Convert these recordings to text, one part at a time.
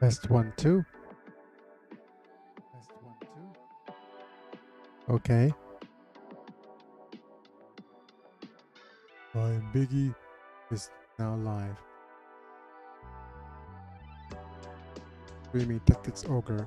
Test 1 2. Test 1 2. Okay. I'm Biggy is now live. Streaming Tactics Ogre.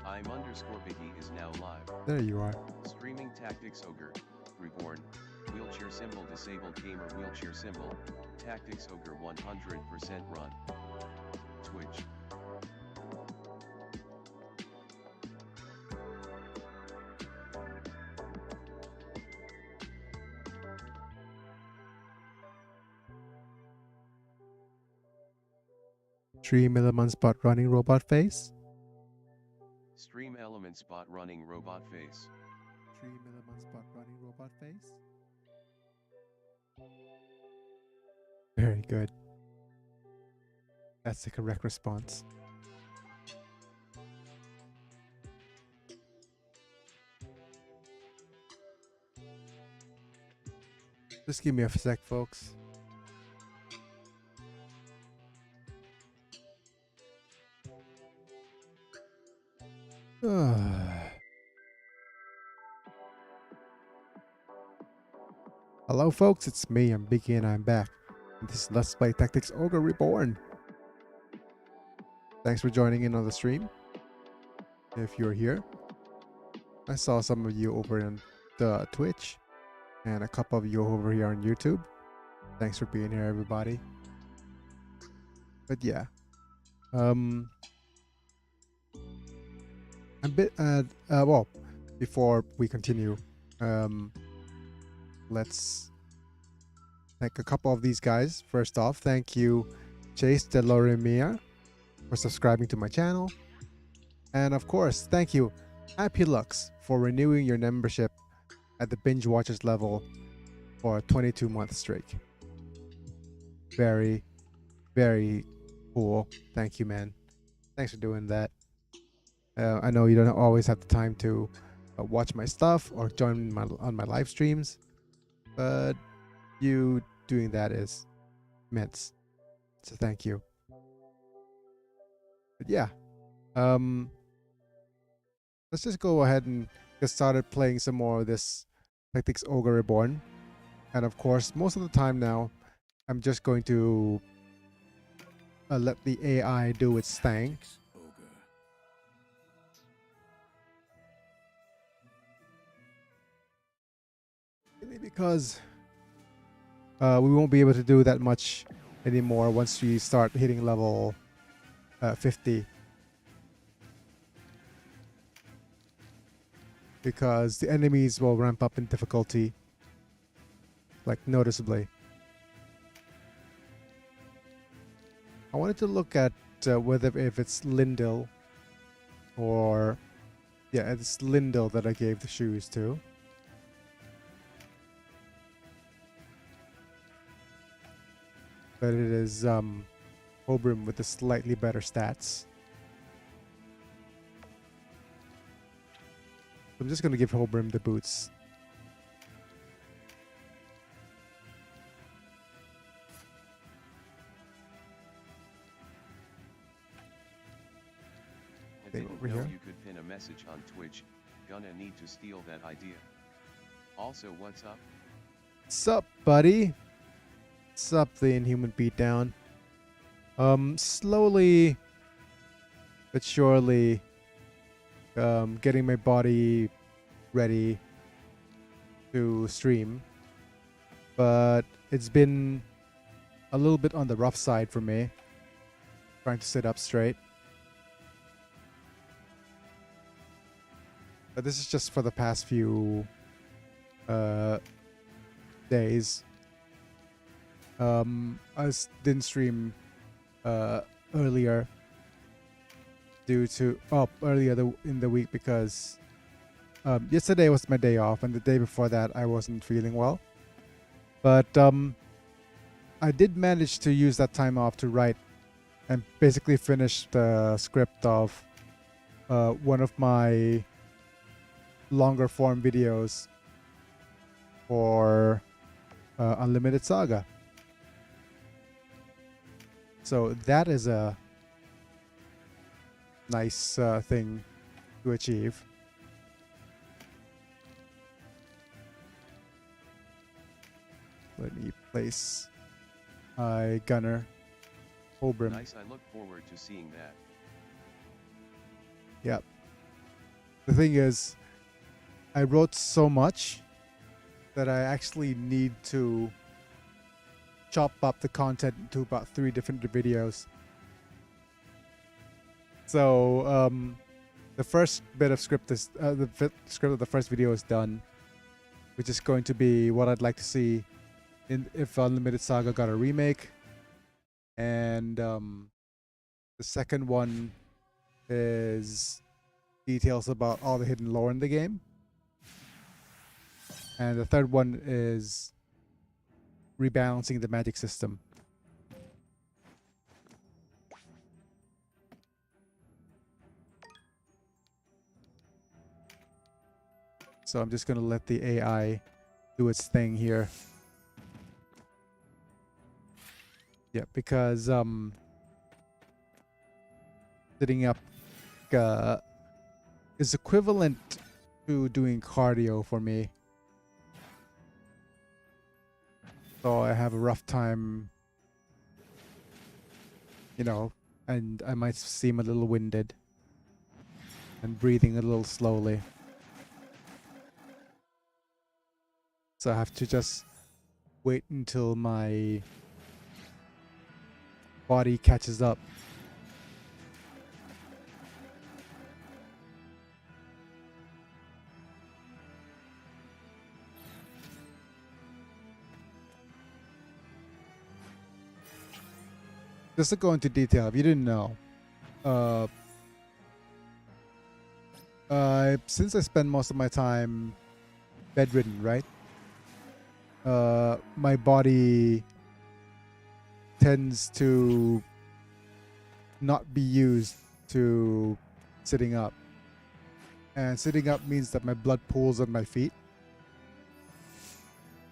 I'm_Biggy is now live. There you are. Streaming Tactics Ogre, Reborn, Wheelchair Symbol Disabled Gamer Wheelchair Symbol, Tactics Ogre 100% Run. Twitch. Stream element spot running robot face. Stream element spot running robot face. Stream element spot running robot face. Very good. That's the correct response. Just give me a sec, folks. Hello, folks. It's me. I'm Biggy, and I'm back. This is Let's Play Tactics Ogre Reborn. Thanks for joining in on the stream. If you're here, I saw some of you over on the Twitch, and a couple of you over here on YouTube. Thanks for being here, everybody. But yeah, I'm a bit well, before we continue, let's thank a couple of these guys. First off, thank you Chase de Loremia for subscribing to my channel, and of course thank you Happy Lux for renewing your membership at the Binge Watchers level for a 22-month streak. Very, very cool. Thank you, man. Thanks for doing that. I know you don't always have the time to watch my stuff or join on my live streams, but you doing that is immense. So thank you. But yeah, let's just go ahead and get started playing some more of this Tactics Ogre Reborn. And of course, most of the time now, I'm just going to let the AI do its thing. Because we won't be able to do that much anymore once we start hitting level 50. Because the enemies will ramp up in difficulty, like noticeably. I wanted to look at whether if it's Lindell or yeah, it's Lindell that I gave the shoes to. But it is Obrim with the slightly better stats. I'm just going to give Obrim the boots. I didn't know you could pin a message on Twitch. Gonna need to steal that idea. Also, what's up? Sup, buddy? Sup, the Inhuman Beatdown. Slowly but surely getting my body ready to stream, but it's been a little bit on the rough side for me, trying to sit up straight. But this is just for the past few days. I didn't stream earlier due to earlier in the week because yesterday was my day off, and the day before that I wasn't feeling well. But I did manage to use that time off to write and basically finish the script of one of my longer form videos for Unlimited Saga. So that is a nice thing to achieve. Let me place my gunner. Obrim. Nice, I look forward to seeing that. Yep. The thing is, I wrote so much that I actually need to chop up the content into about 3 different videos. So the first bit of script is script of the first video is done, which is going to be what I'd like to see if Unlimited Saga got a remake. And the second one is details about all the hidden lore in the game. And the third one is rebalancing the magic system. So I'm just going to let the AI do its thing here. Yeah, because sitting up is equivalent to doing cardio for me. So I have a rough time, you know, and I might seem a little winded and breathing a little slowly. So I have to just wait until my body catches up. Just to go into detail, if you didn't know, since I spend most of my time bedridden, right? My body tends to not be used to sitting up. And sitting up means that my blood pools on my feet.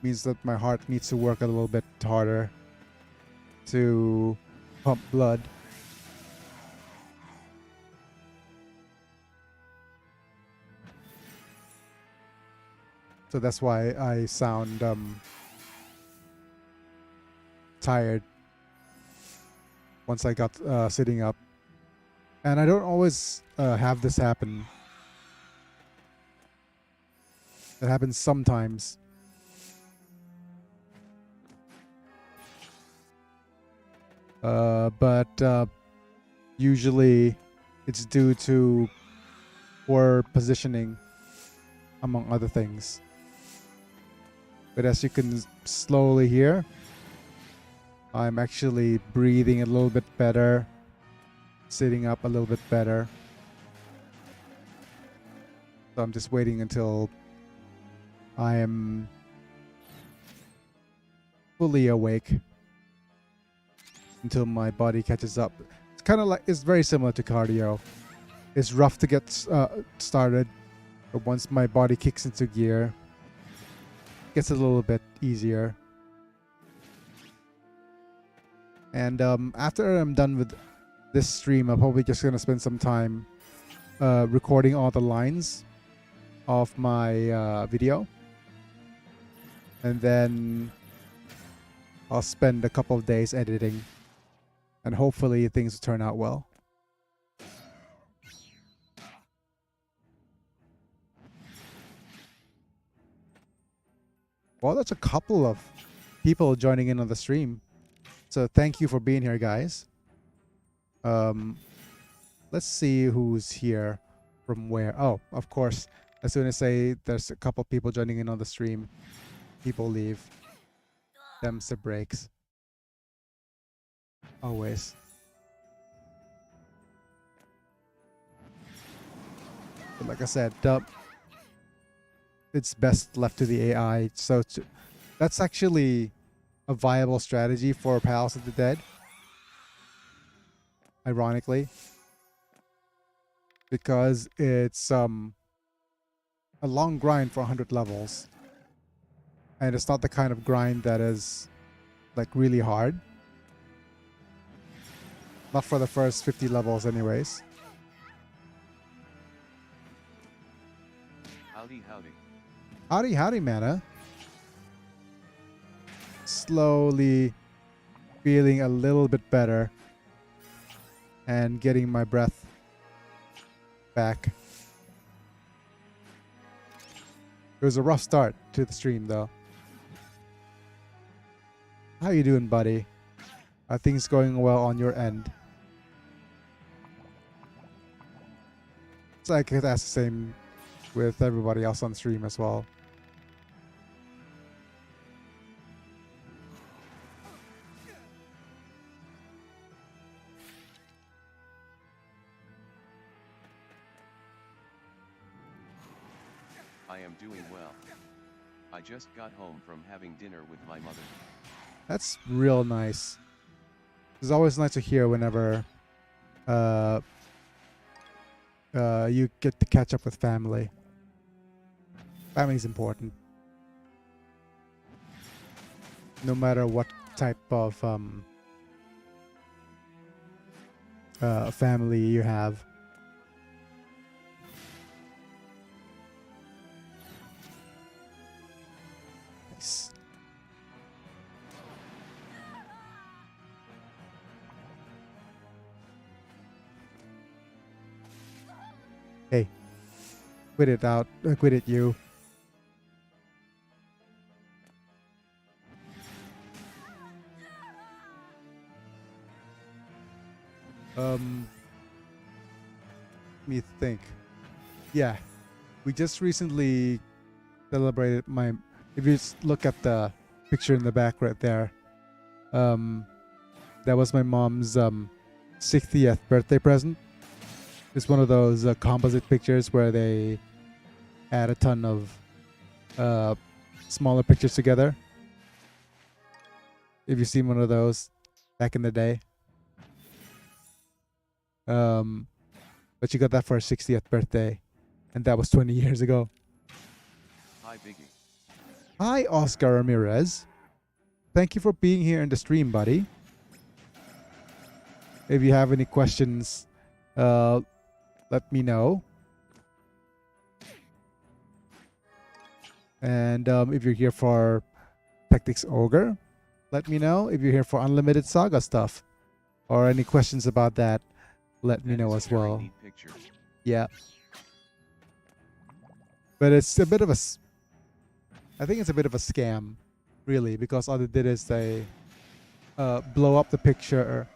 Means that my heart needs to work a little bit harder to pump blood. So that's why I sound tired once I got sitting up. And I don't always have this happen. It happens sometimes. But usually it's due to poor positioning, among other things. But as you can slowly hear, I'm actually breathing a little bit better, sitting up a little bit better. So I'm just waiting until I am fully awake, until my body catches up. It's kind of like, it's very similar to cardio. It's rough to get started, but once my body kicks into gear, it gets a little bit easier. And after I'm done with this stream, I'm probably just gonna spend some time recording all the lines of my video, and then I'll spend a couple of days editing, and hopefully things will turn out well. Well, that's a couple of people joining in on the stream. So thank you for being here, guys. Let's see who's here from where. Oh, of course. As soon as I say there's a couple people joining in on the stream, people leave. Them's the breaks. Always. But like I said, it's best left to the AI. So that's actually a viable strategy for Palace of the Dead. Ironically, because it's a long grind for 100 levels, and it's not the kind of grind that is like really hard. Not for the first 50 levels anyways. Howdy, howdy. Howdy, howdy, mana. Slowly feeling a little bit better and getting my breath back. It was a rough start to the stream though. How you doing, buddy? Are things going well on your end? So I could ask the same with everybody else on stream as well. I am doing well. I just got home from having dinner with my mother. That's real nice. It's always nice to hear whenever you get to catch up with family. Family's important. No matter what type of family you have. Nice. Hey, quit it out. Quit it, you. Let me think. Yeah, we just recently celebrated my. If you just look at the picture in the back right there, that was my mom's 60th birthday present. It's one of those composite pictures where they add a ton of smaller pictures together. If you've seen one of those back in the day. But she got that for her 60th birthday, and that was 20 years ago. Hi, Biggy. Hi, Oscar Ramirez. Thank you for being here in the stream, buddy. If you have any questions, let me know. And if you're here for Tactics Ogre, let me know. If you're here for Unlimited Saga stuff or any questions about that, let me know as well. Yeah. But it's a bit of a... I think it's a bit of a scam, really, because all they did is they blow up the picture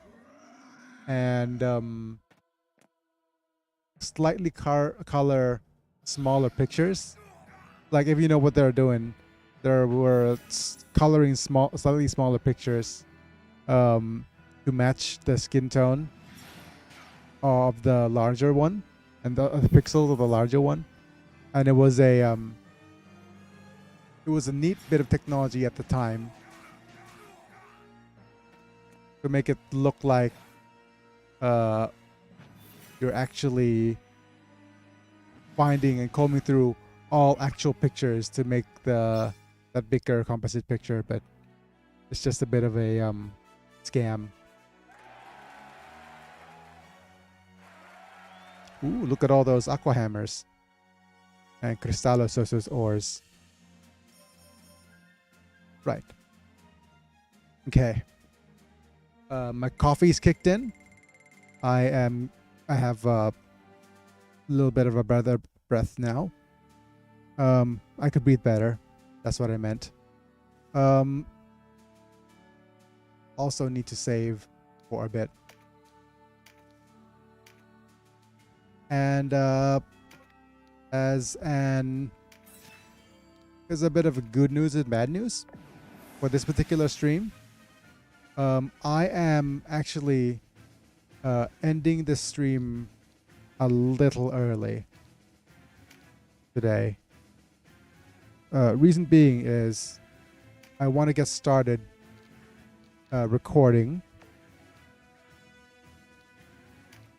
and slightly color smaller pictures. Like, if you know what they're doing, they were coloring slightly smaller pictures to match the skin tone of the larger one and the pixels of the larger one, and it was a neat bit of technology at the time to make it look like you're actually finding and combing through all actual pictures to make that bigger composite picture, but it's just a bit of a scam. Ooh, look at all those aqua hammers and Cristallososus ores. Right. Okay. My coffee's kicked in. I have a little bit of a breath now. I could breathe better. That's what I meant. Also need to save for a bit. And there's a bit of good news and bad news for this particular stream. I am actually ending this stream a little early today. Reason being is I want to get started recording.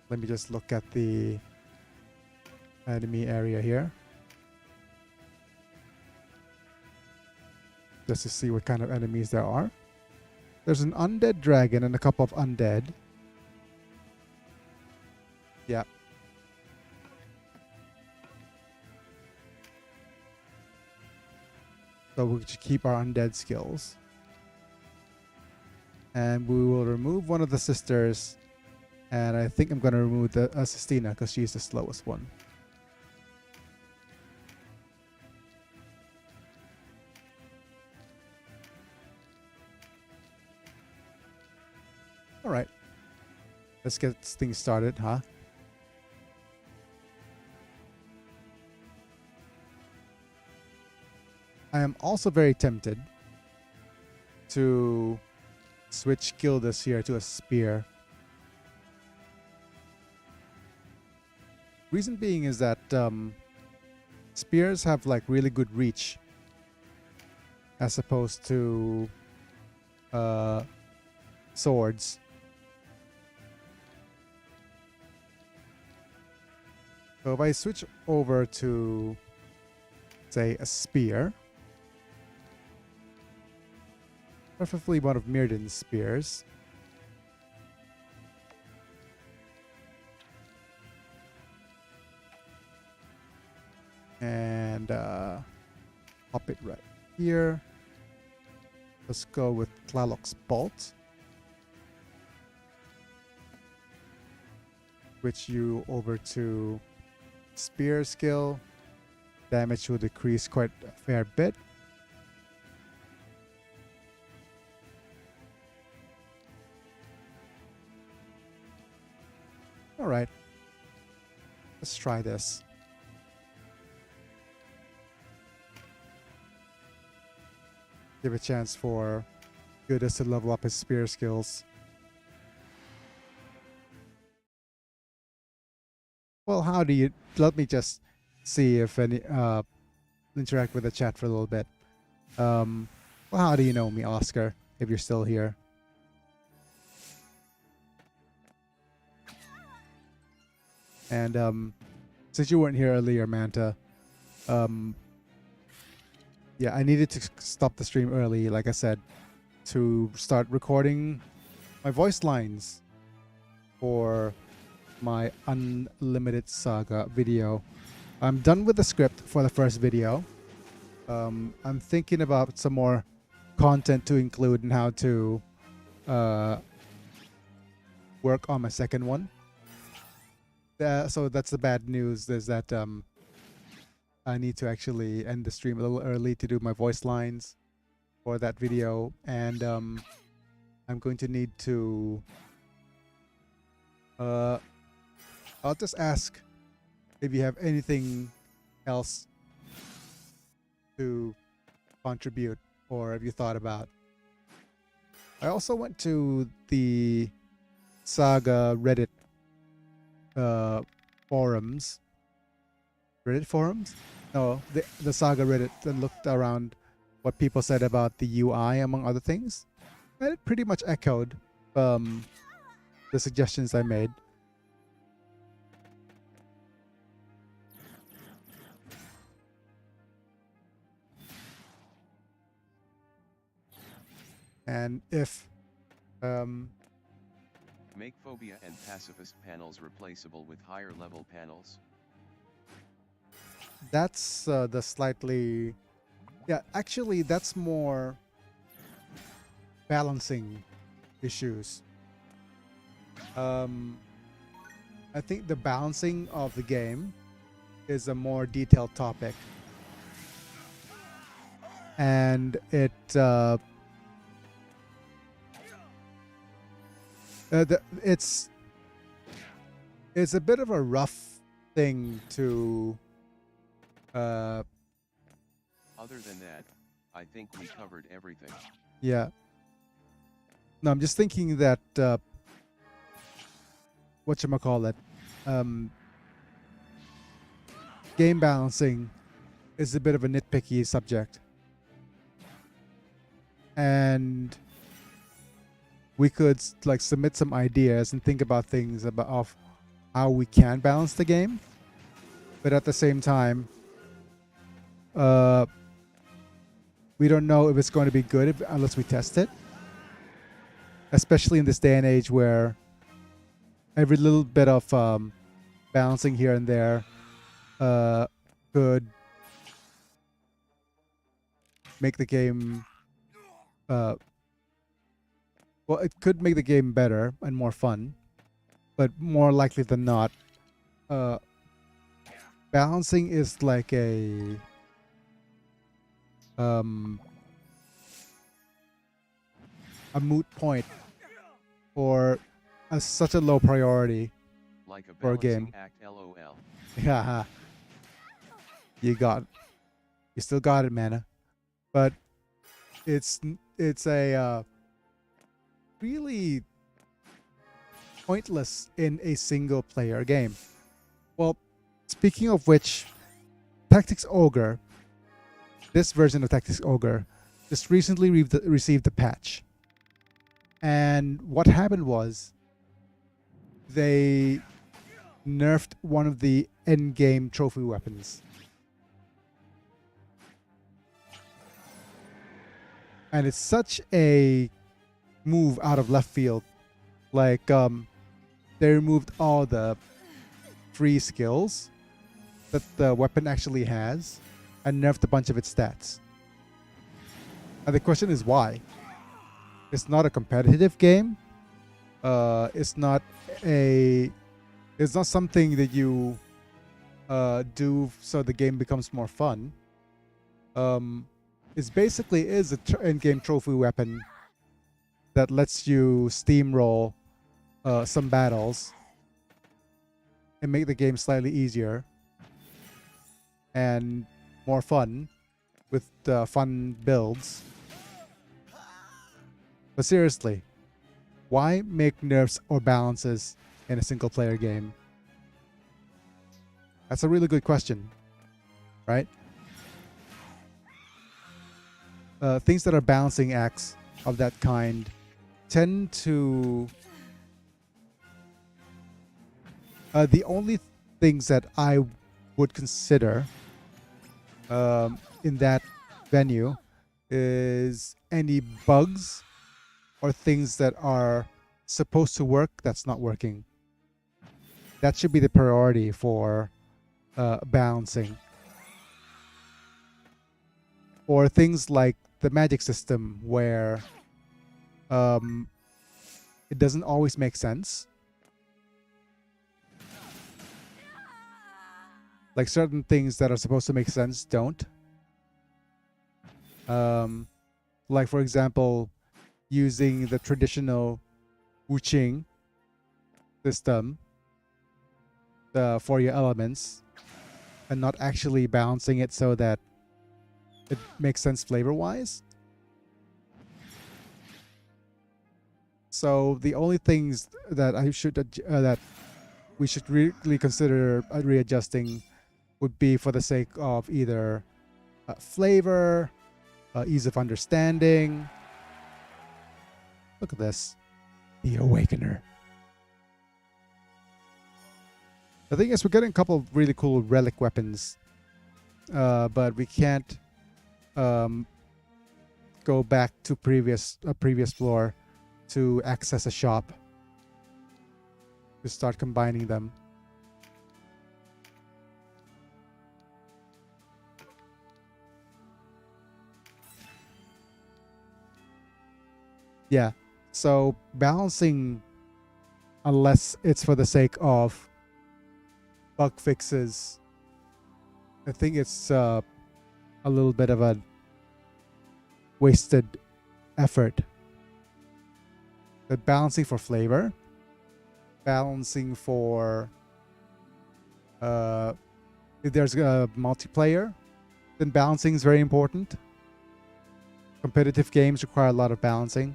Let me just look at the enemy area here, just to see what kind of enemies there are. There's an undead dragon and a couple of undead. Yeah. So we should keep our undead skills. And we will remove one of the sisters. And I think I'm going to remove the Sistina because she's the slowest one. All right. Let's get things started, huh? I am also very tempted to switch Gildas here to a spear. Reason being is that spears have like really good reach as opposed to swords. So if I switch over to, say, a spear, preferably one of Mirdan's spears, and pop it right here. Let's go with Tlaloc's bolt. Switch you over to spear skill. Damage will decrease quite a fair bit. All right, let's try this. Give a chance for Gildas to level up his spear skills. Well, how do you... Let me just see if any... interact with the chat for a little bit. Well, how do you know me, Oscar, if you're still here? And since you weren't here earlier, Manta, yeah, I needed to stop the stream early, like I said, to start recording my voice lines for my Unlimited Saga video. I'm done with the script for the first video. I'm thinking about some more content to include and how to work on my second one. So that's the bad news, is that I need to actually end the stream a little early to do my voice lines for that video, and I'm going to need to I'll just ask if you have anything else to contribute or have you thought about. I also went to the Saga Reddit forums. Reddit forums? No, the Saga Reddit, and looked around what people said about the UI, among other things. And it pretty much echoed the suggestions I made. And if make phobia and pacifist panels replaceable with higher level panels. That's the slightly... Yeah, actually that's more balancing issues. I think the balancing of the game is a more detailed topic. And it's a bit of a rough thing to Other than that, I think we covered everything. Yeah. No, I'm just thinking that whatchamacallit, game balancing is a bit of a nitpicky subject. And we could like submit some ideas and think about things about of how we can balance the game, but at the same time, we don't know if it's going to be good unless we test it. Especially in this day and age where every little bit of balancing here and there could make the game well, it could make the game better and more fun, but more likely than not, balancing is like a moot point or such a low priority Like a for a balancing game. act, lol. Yeah, you still got it, mana. But it's a really pointless in a single player game. Well, speaking of which, Tactics Ogre, this version of Tactics Ogre, just recently received a patch. And what happened was they nerfed one of the end-game trophy weapons. And it's such a move out of left field. Like, they removed all the free skills that the weapon actually has and nerfed a bunch of its stats. And the question is why? It's not a competitive game. It's not something that you do so the game becomes more fun. It basically is a end-game trophy weapon that lets you steamroll some battles and make the game slightly easier and more fun with fun builds. But seriously, why make nerfs or balances in a single player game? That's a really good question, right? Things that are balancing acts of that kind tend to... the only things that I would consider in that venue is any bugs or things that are supposed to work that's not working. That should be the priority for balancing. Or things like the magic system where it doesn't always make sense. Like certain things that are supposed to make sense don't. Like for example, using the traditional Wuqing system for your elements and not actually balancing it so that it makes sense flavor-wise. So the only things that that we should really consider readjusting would be for the sake of either flavor, ease of understanding. Look at this, the Awakener. The thing is, we're getting a couple of really cool relic weapons, but we can't go back to previous floor to access a shop to start combining them. Yeah, so balancing, unless it's for the sake of bug fixes, I think it's a little bit of a wasted effort. But balancing for flavor, balancing for if there's a multiplayer, then balancing is very important. Competitive games require a lot of balancing.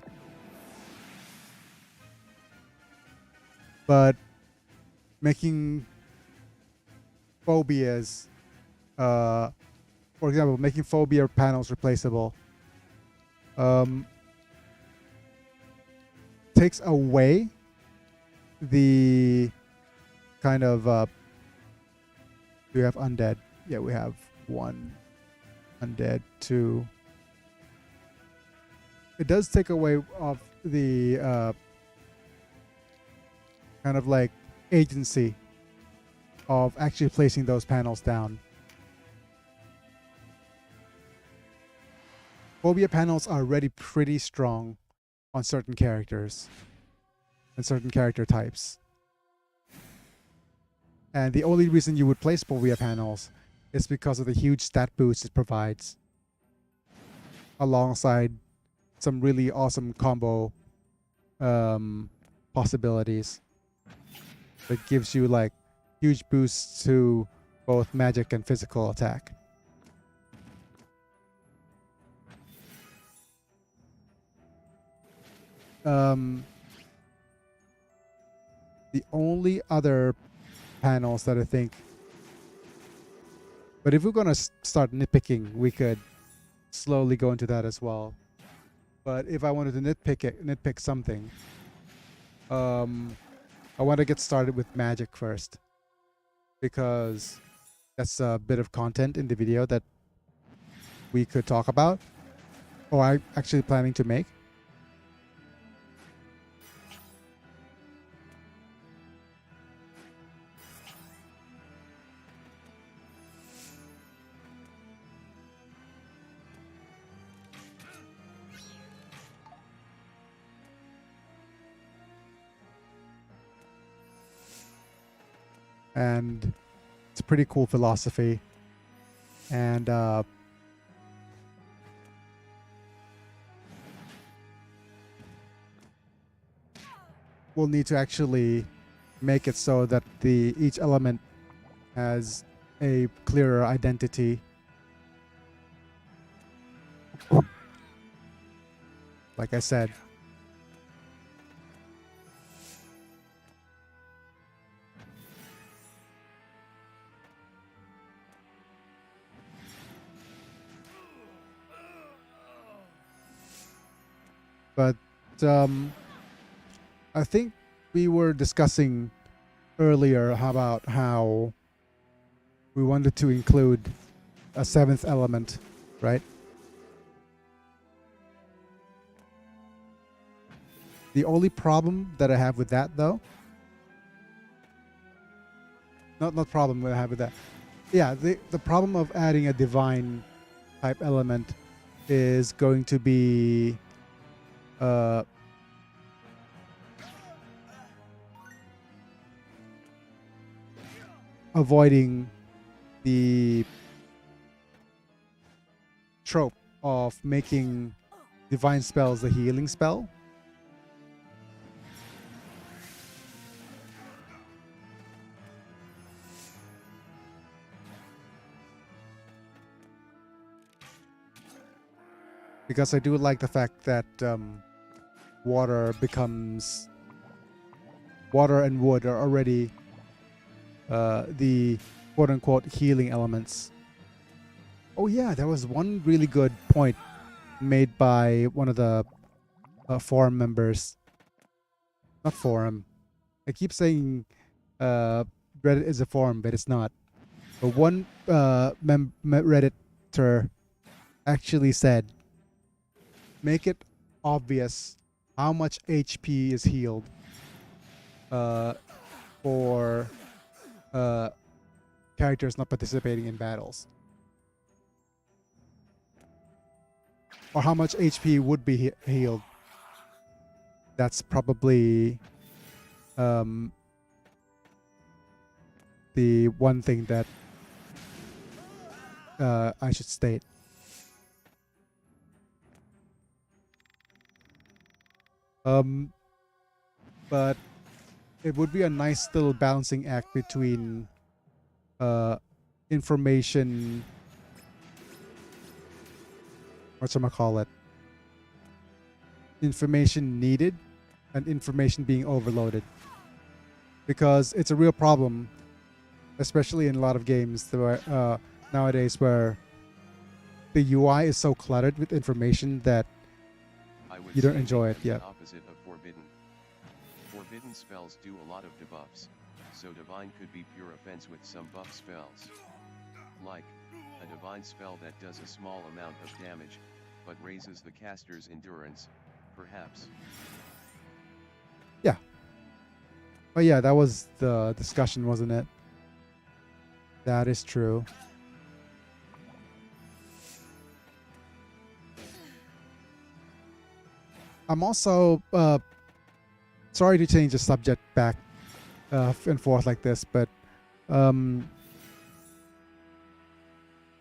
But making phobias, for example, making phobia panels replaceable, takes away the kind of do we have undead? Yeah, we have 1 undead, 2. It does take away of the kind of like agency of actually placing those panels down. Phobia panels are already pretty strong on certain characters and certain character types. And the only reason you would place phobia panels is because of the huge stat boost it provides, alongside some really awesome combo possibilities that gives you like huge boosts to both magic and physical attack. The only other panels that I think, but if we're gonna start nitpicking, we could slowly go into that as well. But if I wanted to nitpick something, I want to get started with magic first, because that's a bit of content in the video that we could talk about, or I'm actually planning to make. And it's a pretty cool philosophy. And we'll need to actually make it so that each element has a clearer identity. Like I said, but I think we were discussing earlier about how we wanted to include a 7th element, right? The only problem that I have with that, though, not problem that I have with that. Yeah, the problem of adding a divine type element is going to be avoiding the trope of making divine spells a healing spell. Because I do like the fact that water and wood are already the quote-unquote healing elements. Oh yeah, there was one really good point made by one of the forum members. Not forum. I keep saying Reddit is a forum, but it's not. But one Redditor actually said, make it obvious how much HP is healed for characters not participating in battles, or how much HP would be healed. That's probably the one thing that I should state. But it would be a nice little balancing act between information, information needed and information being overloaded, because it's a real problem, especially in a lot of games nowadays, where the UI is so cluttered with information that you don't enjoy it yet. Opposite of forbidden. Forbidden spells do a lot of debuffs, so divine could be pure offense with some buff spells. Like, a divine spell that does a small amount of damage, but raises the caster's endurance, perhaps. Yeah. But yeah, that was the discussion, wasn't it? That is true. I'm also sorry to change the subject back and forth like this, but um,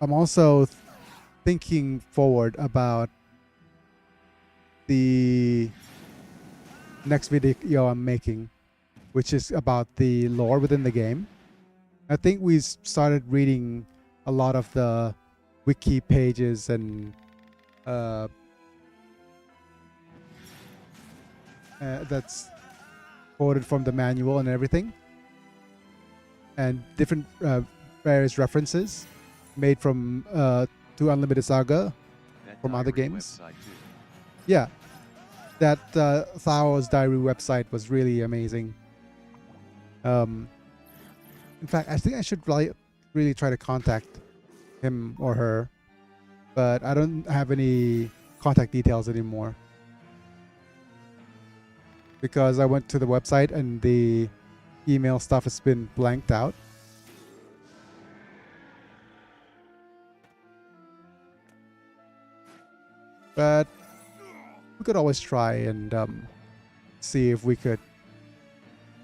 I'm also thinking forward about the next video I'm making, which is about the lore within the game. I think we started reading a lot of the wiki pages and that's quoted from the manual and everything, and different various references made from to Unlimited Saga from other games. Yeah, that Thao's Diary website was really amazing. In fact, I think I should really try to contact him or her, but I don't have any contact details anymore because I went to the website and the email stuff has been blanked out. But we could always try and see if we could.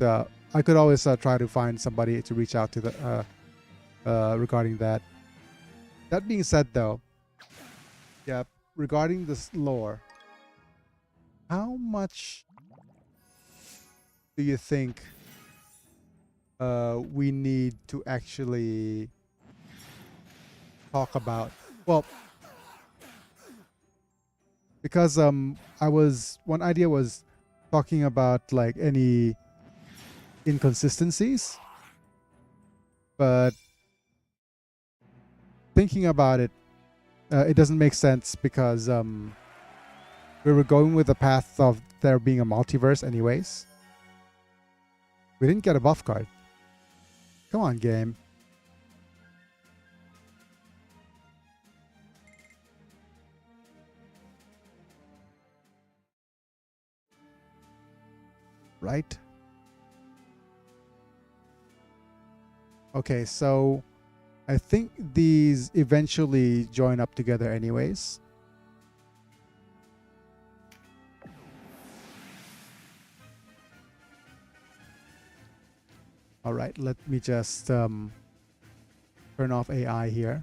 I could always try to find somebody to reach out to the regarding that. That being said, though, yeah, regarding this lore, how much do you think we need to actually talk about? Well, because one idea was talking about like any inconsistencies, but thinking about it, it doesn't make sense because we were going with the path of there being a multiverse anyways. We didn't get a buff card. Come on, game. Right? Okay, so I think these eventually join up together anyways. All right, let me just turn off AI here.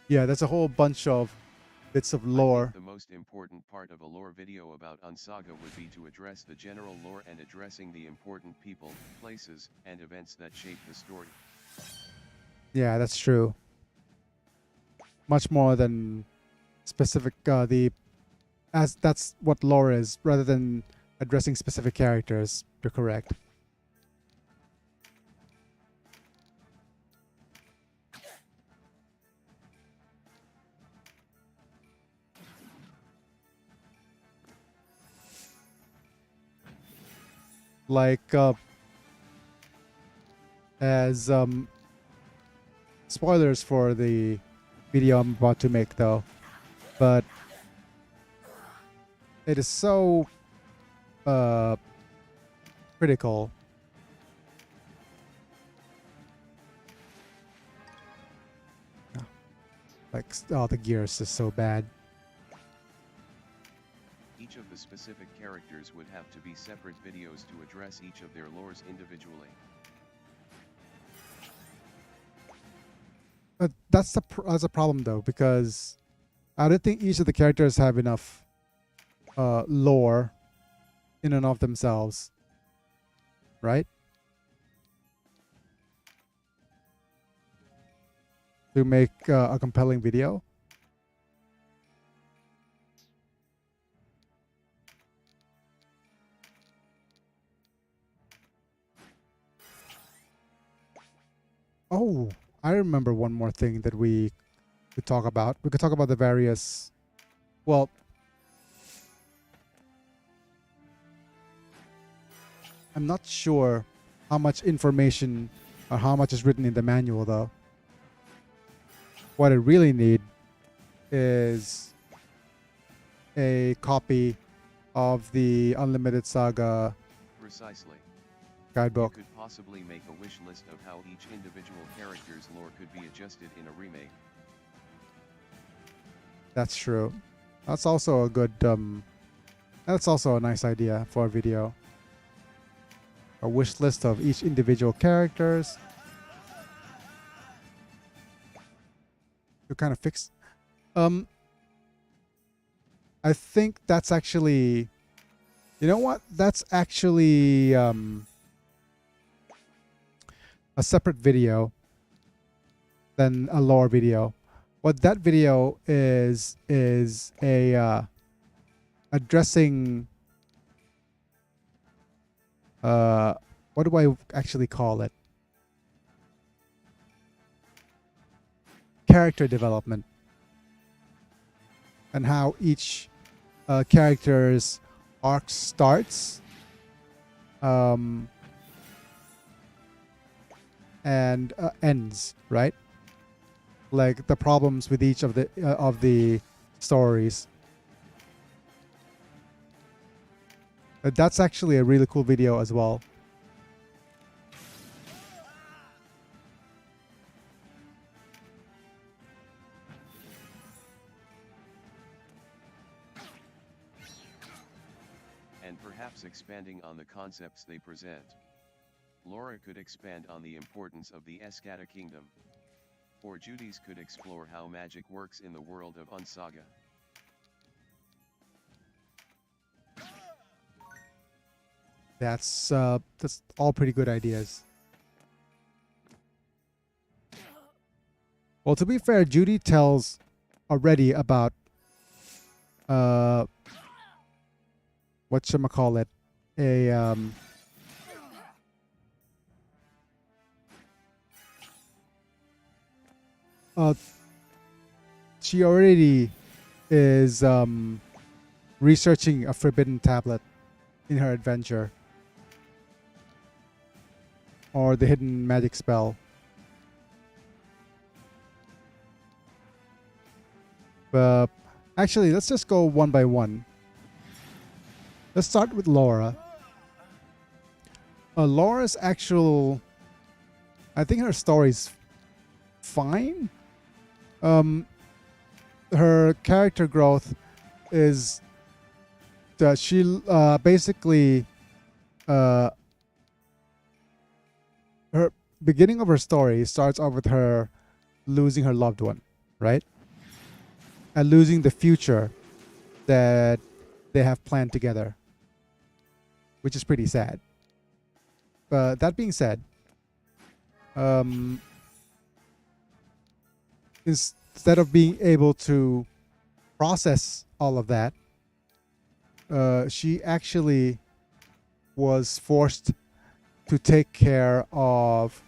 Yeah, there's a whole bunch of bits of lore. The most important part of a lore video about Unsaga would be to address the general lore and addressing the important people, places, and events that shape the story. Yeah, that's true. Much more than specific as that's what lore is, rather than addressing specific characters. You're correct. Like as spoilers for the video I'm about to make, though, but it is so critical. Like, oh, the gears is so bad. Each of the specific characters would have to be separate videos to address each of their lores individually. That's a problem, though, because I don't think each of the characters have enough lore in and of themselves, right? To make a compelling video. Oh, I remember one more thing that we could talk about. We could talk about the various. Well, I'm not sure how much information or how much is written in the manual, though. What I really need is a copy of the Unlimited Saga Precisely. You guidebook. could possibly make a wish list of how each individual character's lore could be adjusted in a remake. That's true. That's also a good. That's also a nice idea for a video. A wish list of each individual characters. To kind of fix. I think that's actually. You know what? That's actually a separate video than a lore video. What that video is a addressing what do I actually call it? Character development and how each character's arc starts and ends, right? Like the problems with each of the stories. That's actually a really cool video as well. And perhaps expanding on the concepts they present. Laura could expand on the importance of the Escata Kingdom. Or Judy's could explore how magic works in the world of Unsaga. That's all pretty good ideas. Well, to be fair, Judy tells already about whatchamacallit, a she already is researching a forbidden tablet in her adventure, or the hidden magic spell. But actually, let's just go one by one. Let's start with Laura. Laura's actual, I think her story's fine. Her character growth is that she basically her beginning of her story starts off with her losing her loved one, right? And losing the future that they have planned together, which is pretty sad. But that being said, instead of being able to process all of that, she actually was forced to take care of,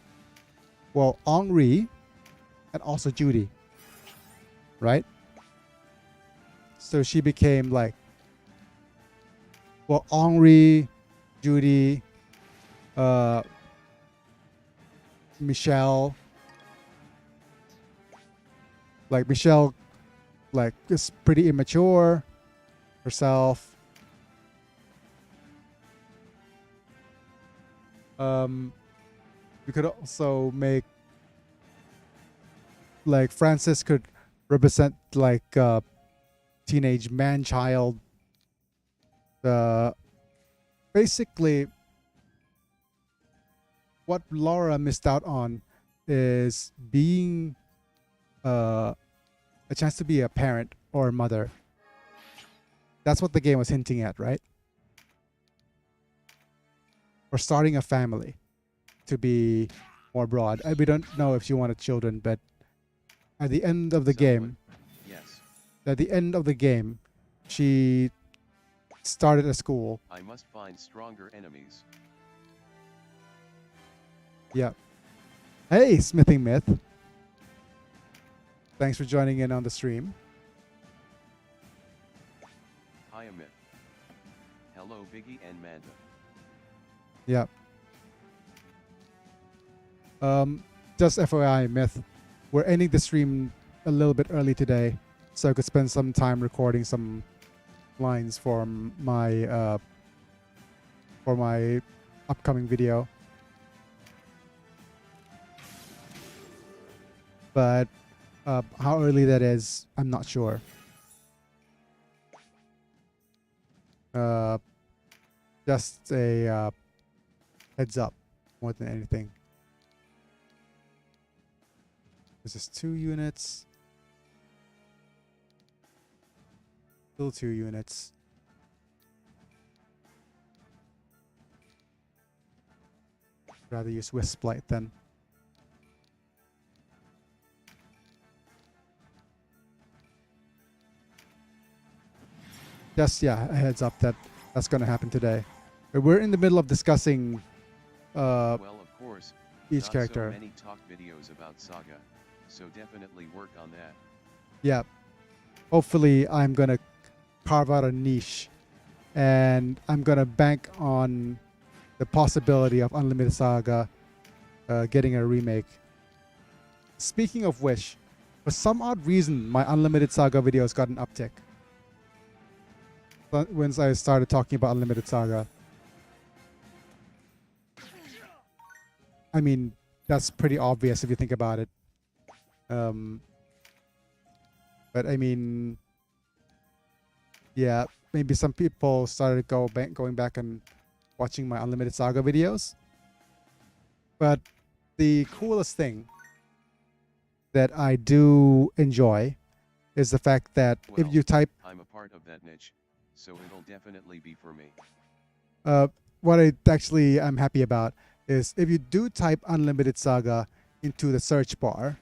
well, Henri and also Judy, right? So she became like, well, Henri, Judy, Michelle. Like Michelle, like is pretty immature herself. We could also make like Francis could represent like teenage man child. Basically, what Laura missed out on is being a chance to be a parent or a mother. That's what the game was hinting at, right? Or starting a family, to be more broad. We don't know if she wanted children, but at the end of the game, yes. At the end of the game, she started a school. I must find stronger enemies. Yeah. Hey, Smithing Myth. Thanks for joining in on the stream. Hi, Myth. Hello, Biggy and Manta. Yep. Just FYI, Myth, we're ending the stream a little bit early today, so I could spend some time recording some lines for my upcoming video. But how early that is, I'm not sure. Just a heads up more than anything. This is 2 units. Still 2 units. Rather use Wisp Light then. Just, yeah, a heads up that that's going to happen today. But we're in the middle of discussing Well, of course, each not character. so many talk videos about Saga, so definitely work on that. Yeah. Hopefully I'm going to carve out a niche, and I'm going to bank on the possibility of Unlimited Saga getting a remake. Speaking of which, for some odd reason, my Unlimited Saga videos got an uptick once I started talking about Unlimited Saga. I mean, that's pretty obvious if you think about it. But I mean, yeah, maybe some people started going back and watching my Unlimited Saga videos. But the coolest thing that I do enjoy is the fact that Well, if you type... I'm a part of that niche, so it'll definitely be for me. What I'm happy about is if you do type Unlimited Saga into the search bar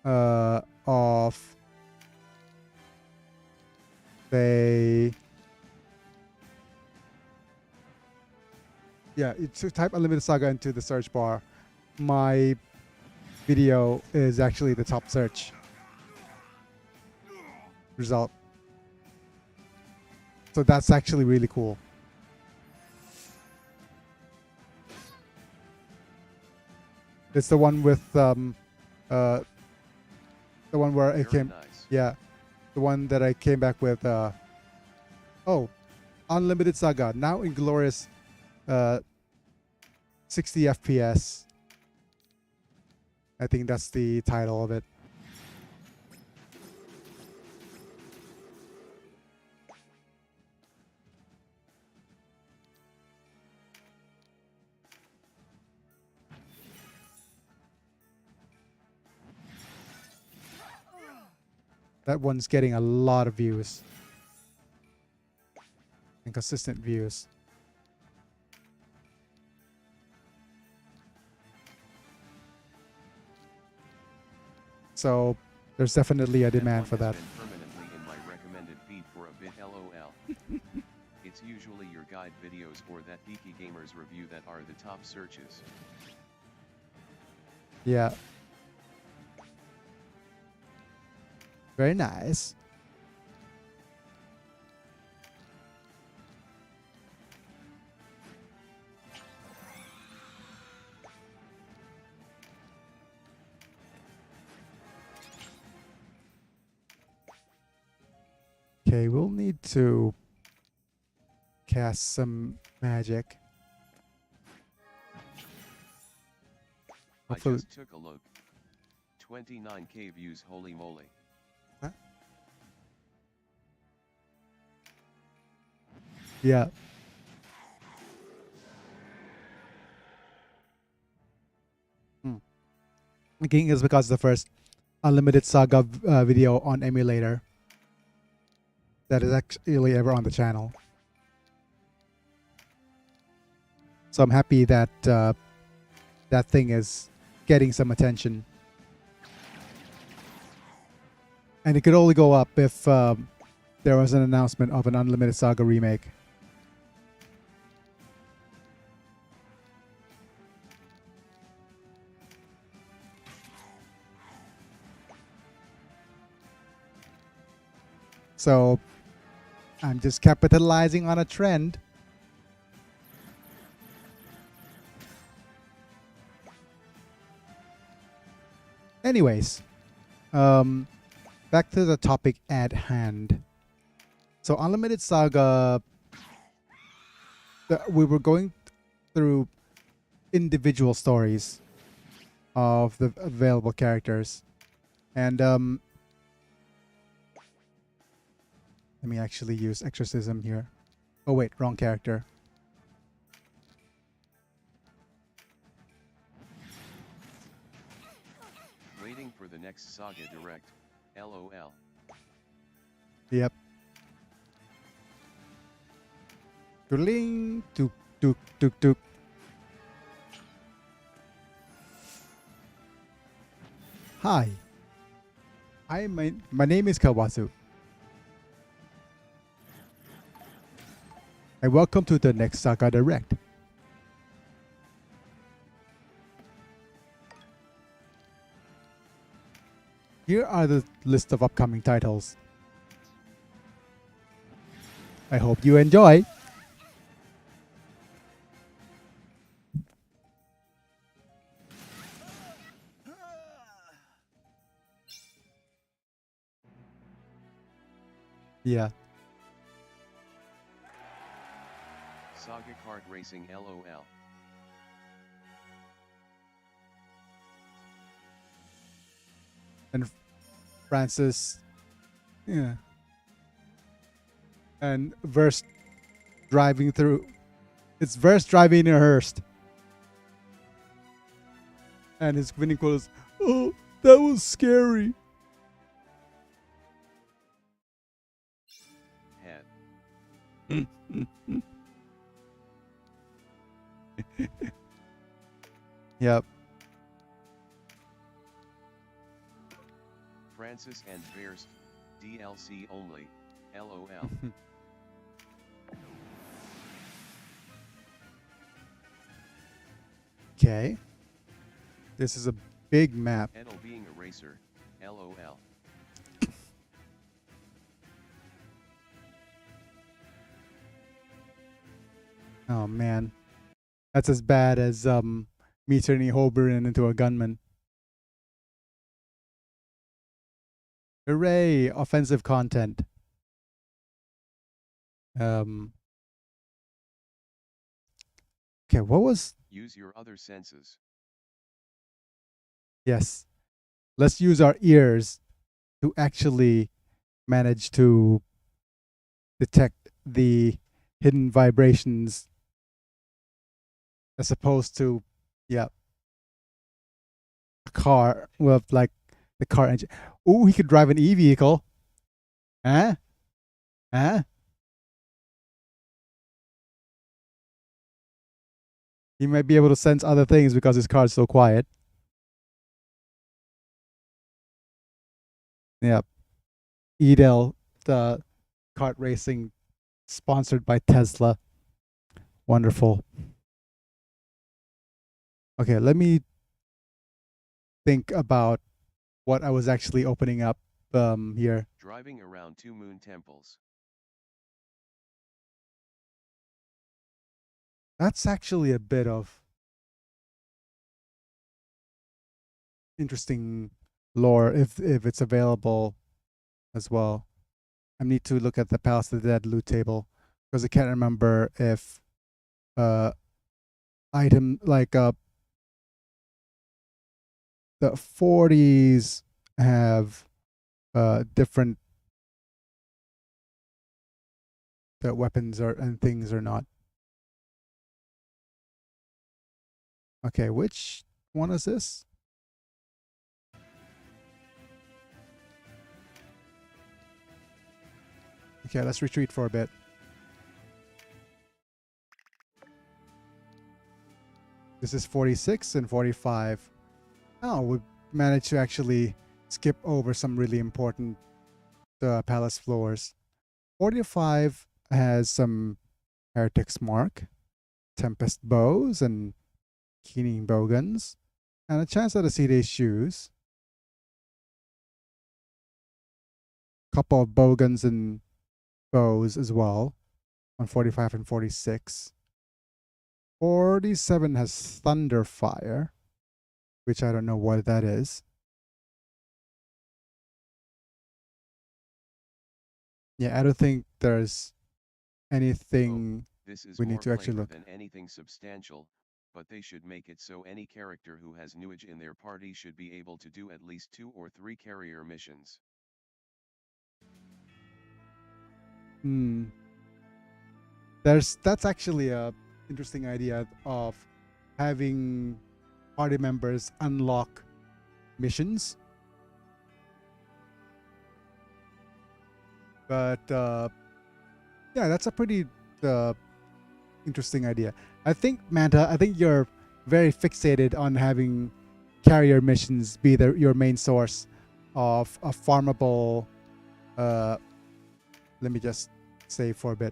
of, say, yeah, to type Unlimited Saga into the search bar, my video is actually the top search result. So that's actually really cool. It's the one with the one where I Very came, nice. yeah, the one that I came back with. Oh, Unlimited Saga, now in glorious 60 FPS. I think that's the title of it. That one's getting a lot of views and consistent views. So there's definitely a demand for that. Been permanently in my recommended feed for a bit, LOL. It's usually your guide videos or that Geeky Gamers review that are the top searches. Yeah. Very nice. Okay, we'll need to cast some magic. I just took a look. 29k views, holy moly. Huh? Yeah. I think it's because the first Unlimited Saga video on emulator that is actually ever on the channel. So I'm happy that that thing is getting some attention. And it could only go up if there was an announcement of an Unlimited Saga remake. So I'm just capitalizing on a trend. Anyways, back to the topic at hand. So Unlimited Saga, we were going through individual stories of the available characters. And let me actually use exorcism here. Oh wait, wrong character. Waiting for the next Saga Direct, LOL. Yep. Toodling, tuk tuk tuk tuk. Hi. My name is Kawasu. And welcome to the next Saga Direct. Here are the list of upcoming titles. I hope you enjoy. Yeah. Saga Kart Racing LOL. And Francis. Yeah. And Verse driving through. It's Verse driving in a hearse. And his winning quote is, "Oh, that was scary." Head. Yep. Francis and Verst, DLC only, LOL. Okay. This is a big map. Edel being a racer, LOL. Oh man. That's as bad as me turning Hoberin into a gunman. Hooray! Offensive content. Okay, what was... Use your other senses. Yes. Let's use our ears to actually manage to detect the hidden vibrations as opposed to, yeah, a car with like the car engine. Oh, he could drive an e-vehicle. Huh? Huh? He might be able to sense other things because his car is so quiet. Yep. Edel, the kart racing sponsored by Tesla. Wonderful. Okay, let me think about what I was actually opening up here. Driving around 2 moon temples. That's actually a bit of interesting lore if it's available as well. I need to look at the Palace of the Dead loot table because I can't remember if item like the 40s have different weapons or and things or not. Okay, which one is this? Okay, let's retreat for a bit. This is 46 and 45. Oh, we managed to actually skip over some really important palace floors. 45 has some Heretic's Mark, Tempest Bows, and Keening Bowguns, and a chance at a C-Day Shoes. couple of bowguns and bows as well on 45 and 46. 47 has Thunderfire, which I don't know what that is. Yeah, I don't think there's anything this is we more need to actually flavor look. than anything substantial, but they should make it so any character who has Newage in their party should be able to do at least 2 or 3 carrier missions. That's actually a interesting idea of having party members unlock missions. But yeah, that's a pretty interesting idea. I think, Manta, I think you're very fixated on having carrier missions be your main source of a farmable. Let me just say for a bit.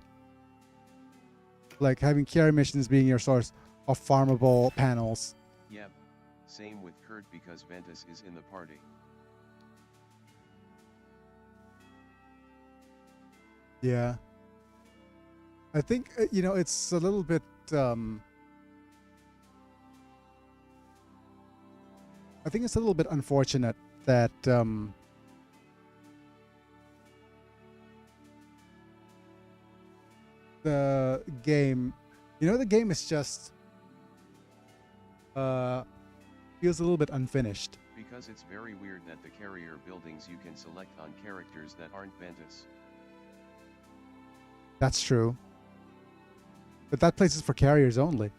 Like having carrier missions being your source of farmable panels. Yep, same with Kurt because Ventus is in the party. Yeah. I think, it's a little bit. I think it's a little bit unfortunate that the game, the game is just feels a little bit unfinished. Because it's very weird that the carrier buildings you can select on characters that aren't Ventus. That's true. But that place is for carriers only.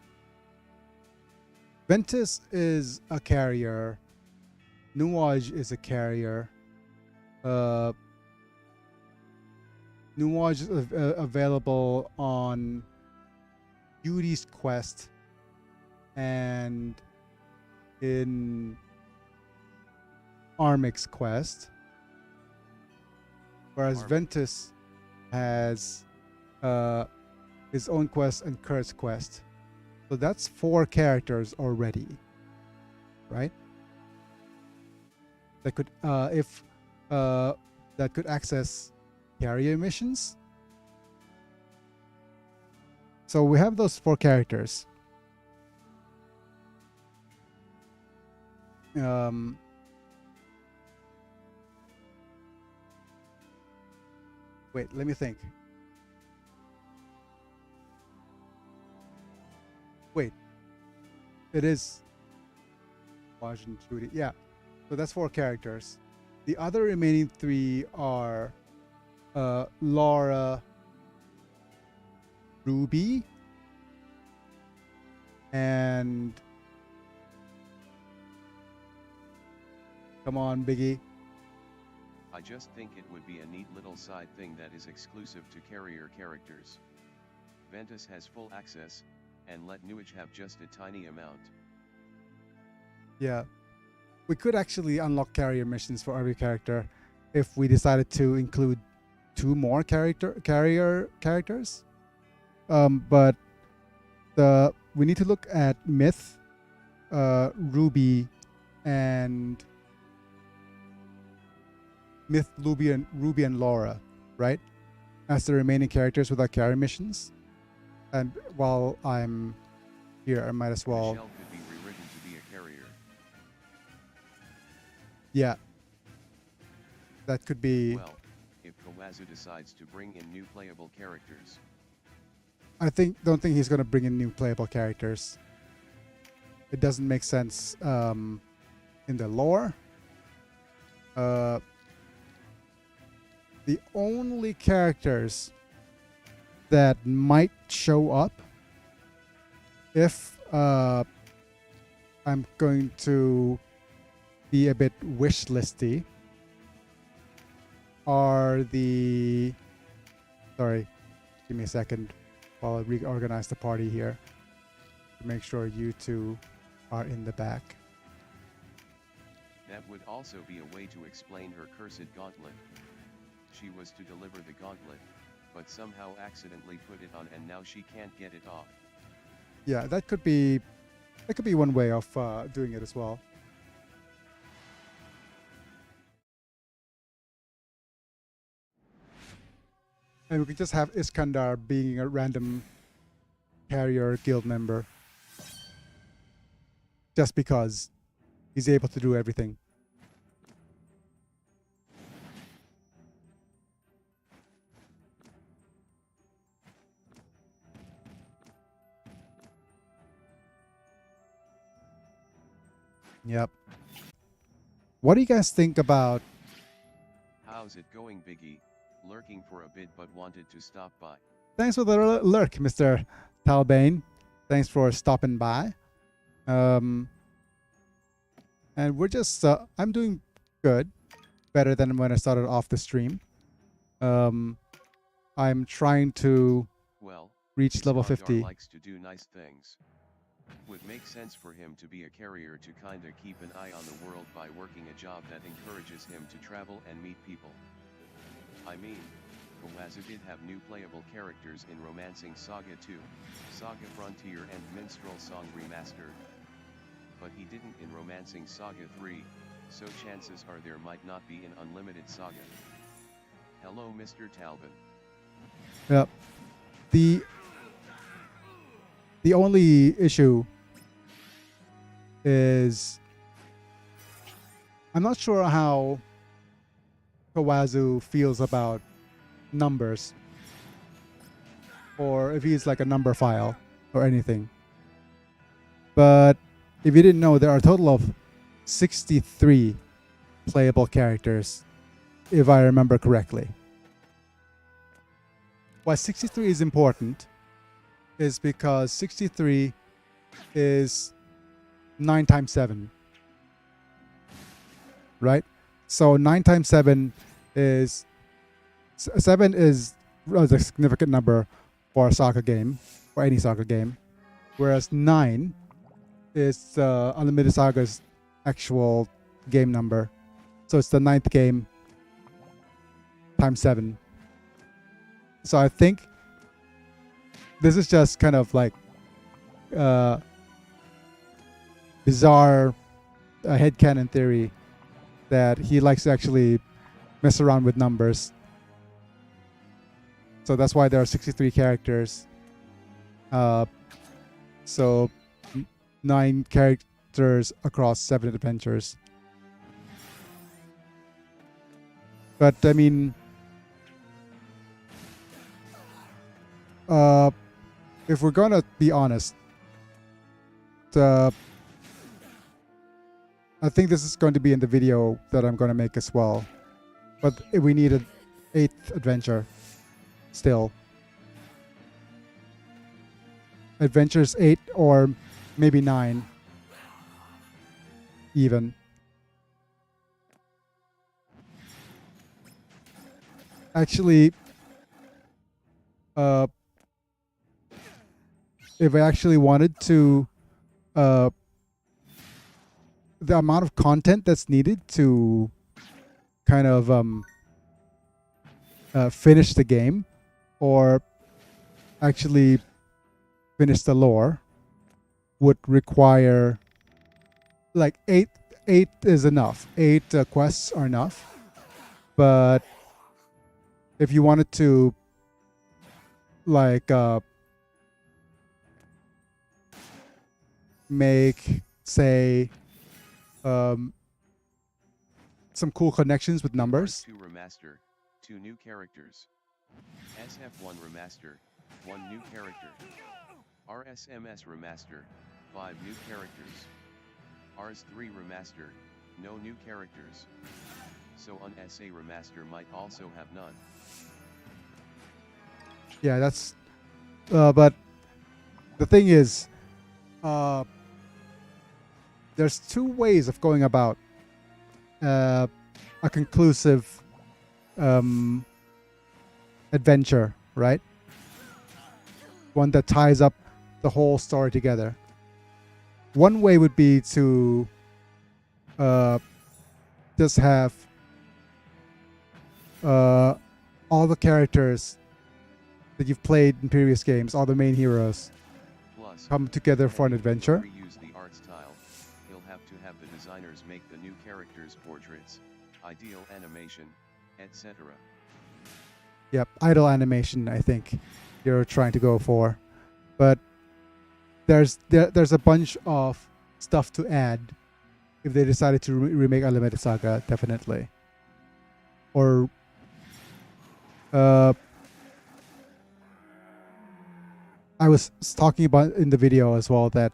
Ventus is a carrier. Nuage is a carrier. Nuage is available on Judy's quest and in Armic's quest. Whereas Ventus has his own quest and Kurt's quest. So that's 4 characters already, right? That could, that could access carrier missions. So we have those 4 characters. Wait, let me think. Wait, it is Waj and Judy. Yeah, so that's 4 characters. The other remaining 3 are Laura, Ruby, and come on, Biggy. I just think it would be a neat little side thing that is exclusive to carrier characters. Ventus has full access, and let Newage have just a tiny amount. Yeah, we could actually unlock carrier missions for every character if we decided to include 2 more carrier characters. But we need to look at Myth, Ruby, and Myth, Ruby, and Laura, right? As the remaining characters without carrier missions. And while I'm here, I might as well. Michelle could be rewritten to be a carrier. Yeah, that could be. Well, if Kawazu decides to bring in new playable characters. I don't think he's gonna bring in new playable characters. It doesn't make sense in the lore. The only characters that might show up if I'm going to be a bit wish listy are the. Sorry, give me a second while I reorganize the party here to make sure you 2 are in the back. That would also be a way to explain her cursed gauntlet. She was to deliver the gauntlet, but somehow accidentally put it on and now she can't get it off. Yeah, that could be one way of doing it as well. And we can just have Iskandar being a random carrier guild member. Just because he's able to do everything. Yep. What do you guys think about... How's it going, Biggy? Lurking for a bit but wanted to stop by. Thanks for the lurk, Mr. Talbane. Thanks for stopping by. And we're just... I'm doing good. Better than when I started off the stream. I'm trying to reach level 50. Likes to do nice things. Would make sense for him to be a carrier to kinda keep an eye on the world by working a job that encourages him to travel and meet people. I mean, Kawazu did have new playable characters in Romancing Saga 2, Saga Frontier and Minstrel Song Remastered. But he didn't in Romancing Saga 3, so chances are there might not be in Unlimited Saga. Hello Mr. Talbot. Yep. The only issue is I'm not sure how Kawazu feels about numbers, or if he's like a number file or anything. But if you didn't know, there are a total of 63 playable characters, if I remember correctly. Why 63 is important is because 63 is 9 times 7. Right? So 9 times 7 is... 7 is a significant number for a soccer game, or any soccer game. Whereas 9 is Unlimited Saga's actual game number. So it's the 9th game times 7. So I think this is just kind of like bizarre headcanon theory that he likes to actually mess around with numbers. So that's why there are 63 characters. So 9 characters across 7 adventures. But I mean, if we're gonna be honest, I think this is going to be in the video that I'm gonna make as well. But we need an 8th adventure still. Adventures 8 or maybe 9 even. Actually, if I actually wanted to, the amount of content that's needed to kind of finish the game or actually finish the lore would require like 8 is enough. 8 quests are enough. But if you wanted to like make, say, some cool connections with numbers. R2 Remaster, 2 new characters. SF1 Remaster, 1 new character. RSMS Remaster, 5 new characters. RS3 Remaster, no new characters. So an SA Remaster might also have none. Yeah, that's... but the thing is, there's 2 ways of going about a conclusive adventure, right? One that ties up the whole story together. One way would be to just have all the characters that you've played in previous games, all the main heroes, come together for an adventure. Reuse the art style. He'll have to have the designers make the new characters' portraits, ideal animation, etc. Yep, idle animation, I think you're trying to go for. But there's a bunch of stuff to add if they decided to remake Unlimited Saga, definitely. Or I was talking about in the video as well that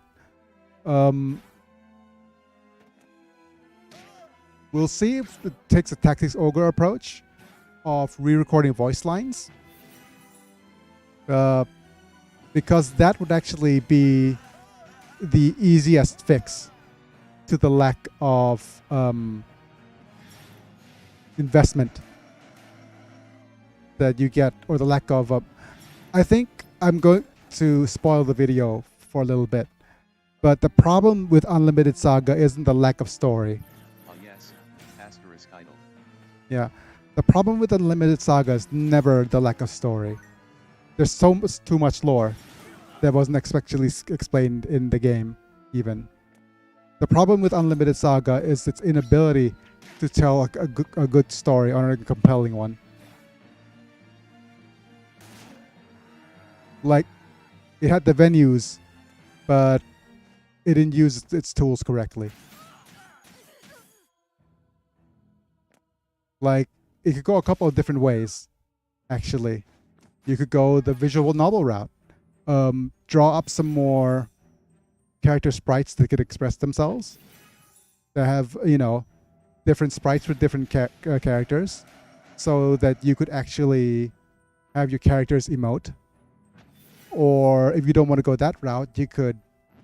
we'll see if it takes a Tactics Ogre approach of re-recording voice lines. Because that would actually be the easiest fix to the lack of investment that you get, or the lack of I think I'm going to spoil the video for a little bit, but the problem with Unlimited Saga isn't the lack of story. Oh yes, asterisk idle. Yeah, the problem with Unlimited Saga is never the lack of story. There's too much lore that wasn't expectedly explained in the game, even. The problem with Unlimited Saga is its inability to tell a good story or a compelling one. Like, it had the venues, but it didn't use its tools correctly. Like, it could go a couple of different ways, actually. You could go the visual novel route. Draw up some more character sprites that could express themselves. That have, different sprites with different characters, so that you could actually have your characters emote. Or if you don't want to go that route, you could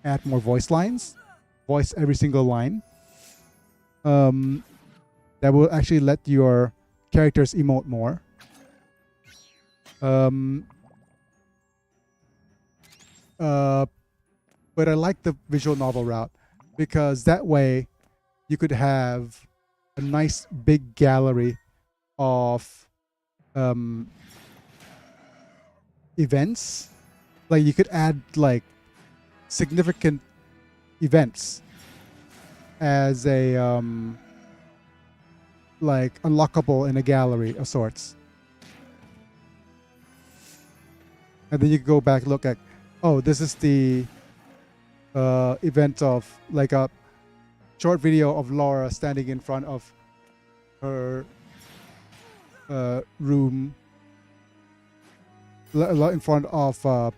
add more voice lines, voice every single line. That will actually let your characters emote more. But I like the visual novel route because that way you could have a nice big gallery of events. Like, you could add like significant events as a like unlockable in a gallery of sorts. And then you could go back, look at, oh, this is the event of, like, a short video of Laura standing in front of her room, in front of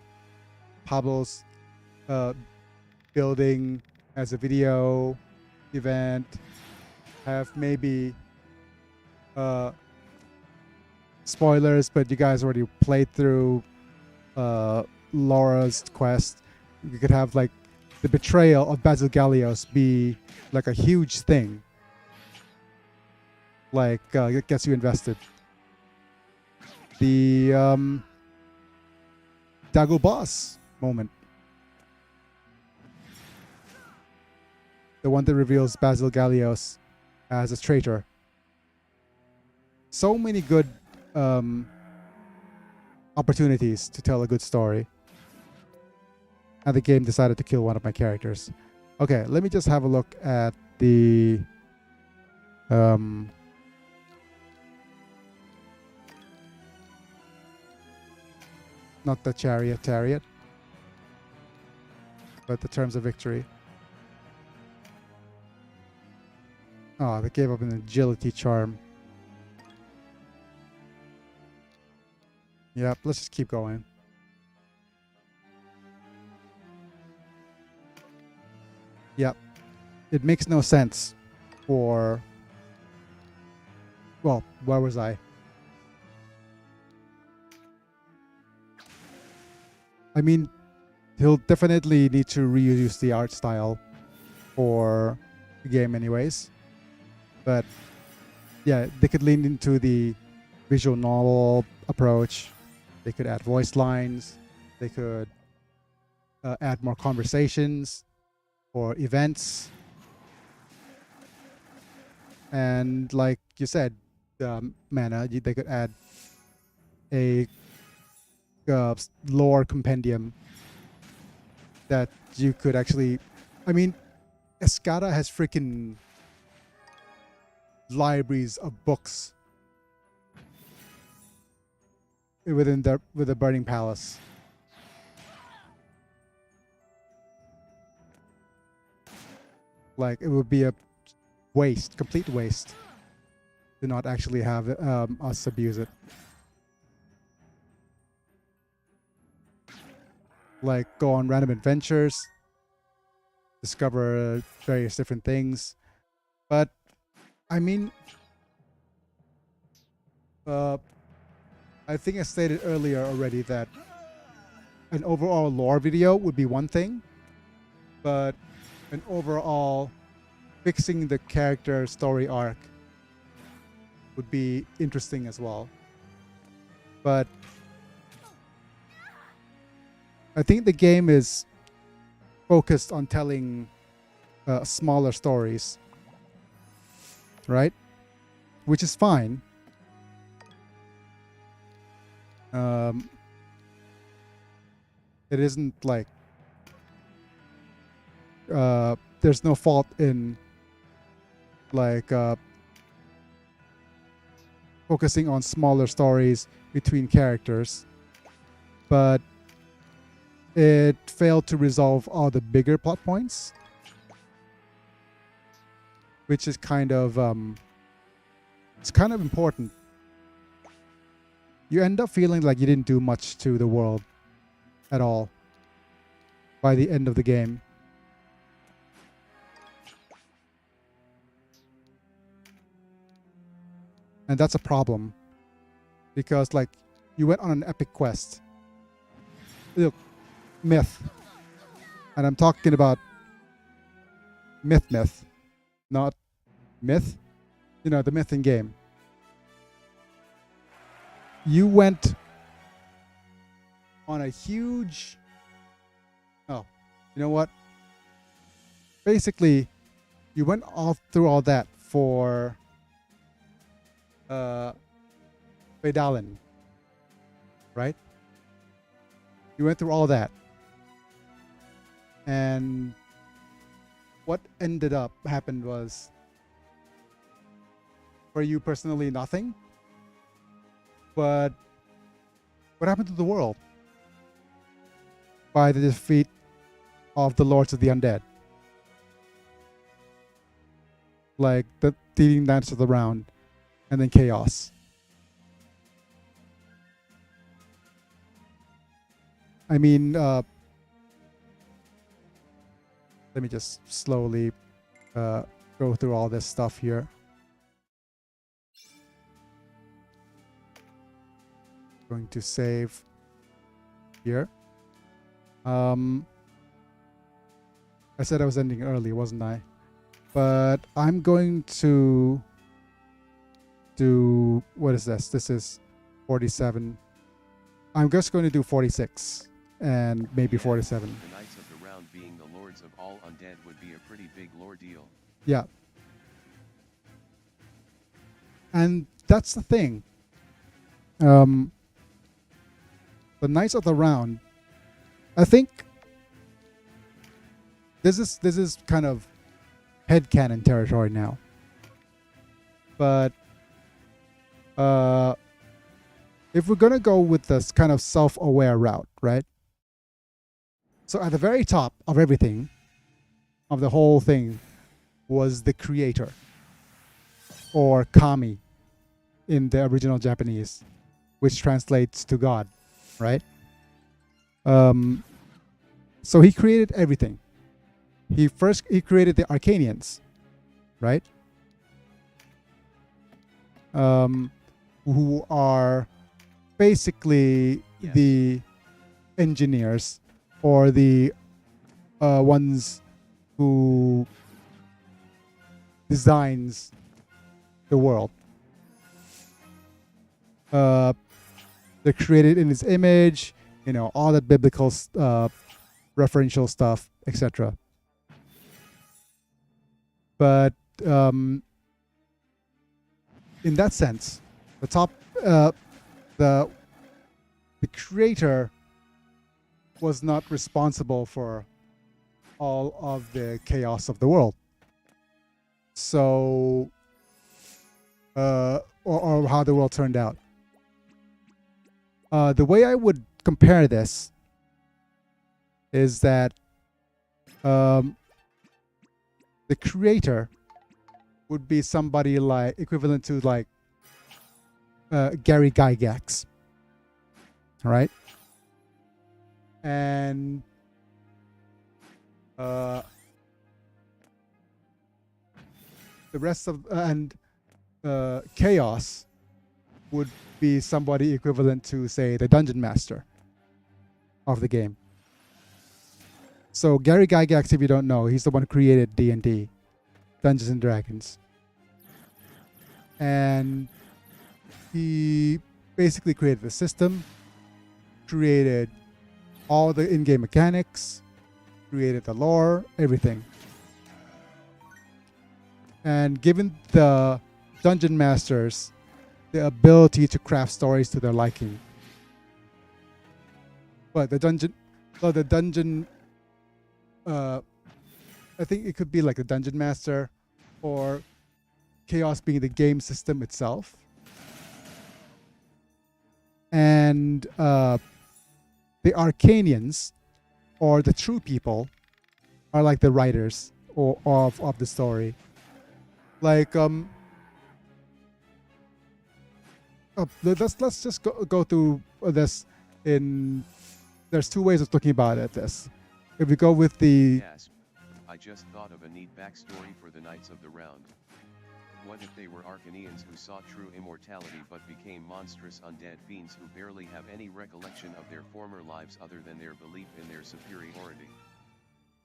Pablo's building as a video event. Have maybe spoilers, but you guys already played through Laura's quest. You could have like the betrayal of Basil Gallios be like a huge thing. Like, it gets you invested. The Dago boss moment. The one that reveals Basil Gallios as a traitor. So many good opportunities to tell a good story. And the game decided to kill one of my characters. Okay, let me just have a look at the not the chariot, but the terms of victory. Oh, they gave up an agility charm. Yep, let's just keep going. Yep. It makes no sense for... Well, where was I? I mean, he'll definitely need to reuse the art style for the game anyways. But yeah, they could lean into the visual novel approach. They could add voice lines. They could add more conversations or events. And like you said, mana, they could add a lore compendium that you could actually... I mean, Escada has freaking libraries of books within the burning palace. Like, it would be a waste, complete waste, to not actually have us abuse it. Like, go on random adventures, discover various different things. But I mean, I think I stated earlier already that an overall lore video would be one thing, but an overall fixing the character story arc would be interesting as well. But I think the game is focused on telling smaller stories, right? Which is fine. It isn't like there's no fault in like focusing on smaller stories between characters, but it failed to resolve all the bigger plot points, which is kind of it's kind of important. You end up feeling like you didn't do much to the world at all by the end of the game. And that's a problem, because like you went on an epic quest. Look, myth. And I'm talking about myth, not myth. You know, the myth in game. You went on a huge... Oh, you know what? Basically, you went all through all that for Fedalin, right? You went through all that. And what ended up happened was, for you personally, nothing. But what happened to the world by the defeat of the Lords of the Undead? Like the Thieving Dance of the Round, and then Chaos. I mean, let me just slowly go through all this stuff here. Going to save here. I said I was ending early, wasn't I? But I'm going to do, what is this? This is 47. I'm just going to do 46 and maybe 47. The Knights of the Round being the Lords of all Undead would be a pretty big lore deal. Yeah. And that's the thing. The Knights of the Round, I think this is kind of headcanon territory now. But if we're gonna go with this kind of self-aware route, right? So at the very top of everything, of the whole thing, was the creator, or kami in the original Japanese, which translates to God, right? So he created everything. He created the Arcanians, right? Who are basically the engineers, or the ones who designs the world. They're created in his image, you know, all that biblical referential stuff, etc. But in that sense, the creator was not responsible for all of the chaos of the world. So, or how the world turned out. The way I would compare this is that the creator would be somebody like equivalent to like Gary Gygax, right? And the rest of Chaos would be somebody equivalent to, say, the dungeon master of the game. So Gary Gygax, if you don't know, he's the one who created D&D, Dungeons and Dragons. And he basically created the system, created all the in-game mechanics, created the lore, everything. And given the dungeon masters the ability to craft stories to their liking. But the dungeon, I think it could be like the dungeon master, or Chaos being the game system itself. And the Arcanians, or the true people, are like the writers of the story. Like let's just go through this in. There's two ways of looking about it. This, if we go with the. Yes, I just thought of a neat backstory for the Knights of the Round. What if they were Arcanians who sought true immortality but became monstrous undead fiends who barely have any recollection of their former lives other than their belief in their superiority?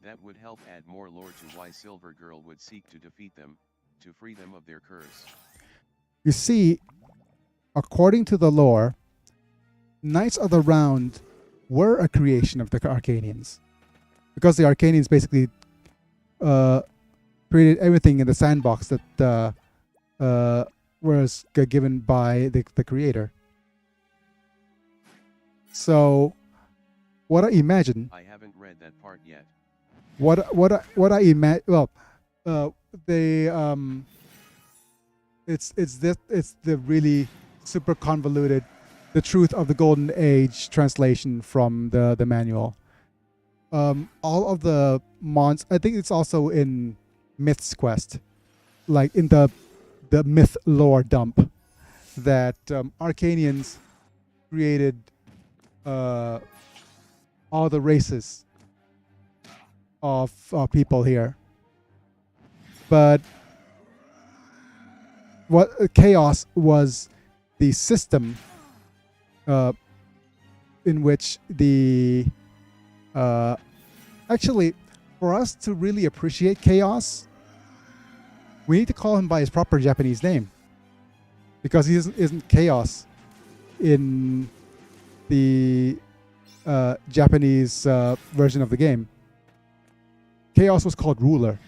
That would help add more lore to why Silver Girl would seek to defeat them, to free them of their curse. You see, according to the lore, Knights of the Round were a creation of the Arcanians, because the Arcanians basically created everything in the sandbox that was given by the creator. So, what I imagine. I haven't read that part yet. What I imagine. Well, it's the really super convoluted, the Truth of the Golden Age translation from the manual. All of the I think it's also in Myth's Quest, like in the myth lore dump, that Arcanians created all the races of people here. But what Chaos was the system in which the actually, for us to really appreciate Chaos, we need to call him by his proper Japanese name, because he isn't Chaos in the Japanese version of the game. Chaos was called Ruler.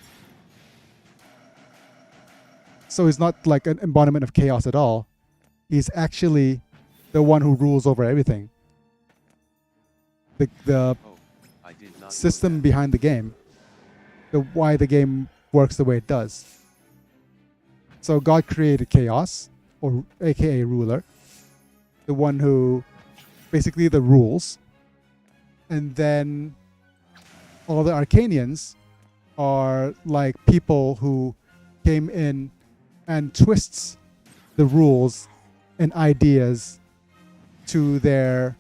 So he's not like an embodiment of chaos at all. He's actually the one who rules over everything. The system behind the game. Why the game works the way it does. So God created Chaos, or aka Ruler. The one who basically the rules. And then all the Arcanians are like people who came in and twists the rules and ideas to their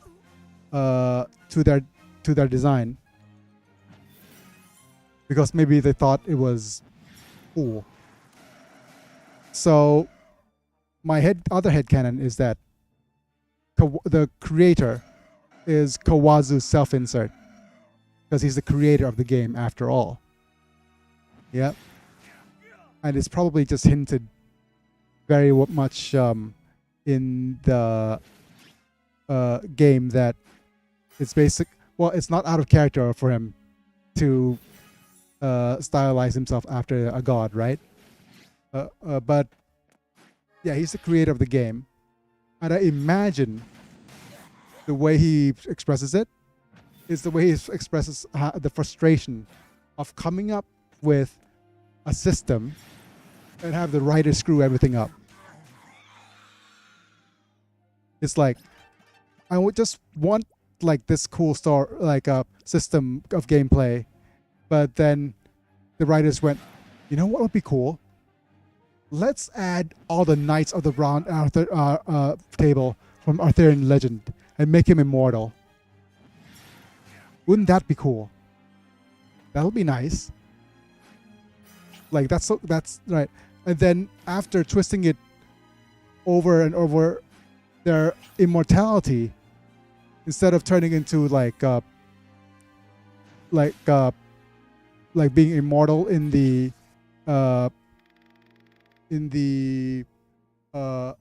design, because maybe they thought it was cool. So my other headcanon is that the creator is Kawazu's self-insert, because he's the creator of the game after all. Yeah. And it's probably just hinted very much in the game that it's basic. Well, it's not out of character for him to stylize himself after a god, right? But yeah, he's the creator of the game. And I imagine the way he expresses it is the way he expresses the frustration of coming up with a system and have the writers screw everything up. It's like, I would just want like this cool like a system of gameplay. But then the writers went, you know what would be cool? Let's add all the knights of the round table from Arthurian legend and make him immortal. Wouldn't that be cool? That would be nice. Like that's right. And then after twisting it over and over, their immortality, instead of turning into like being immortal in the uh,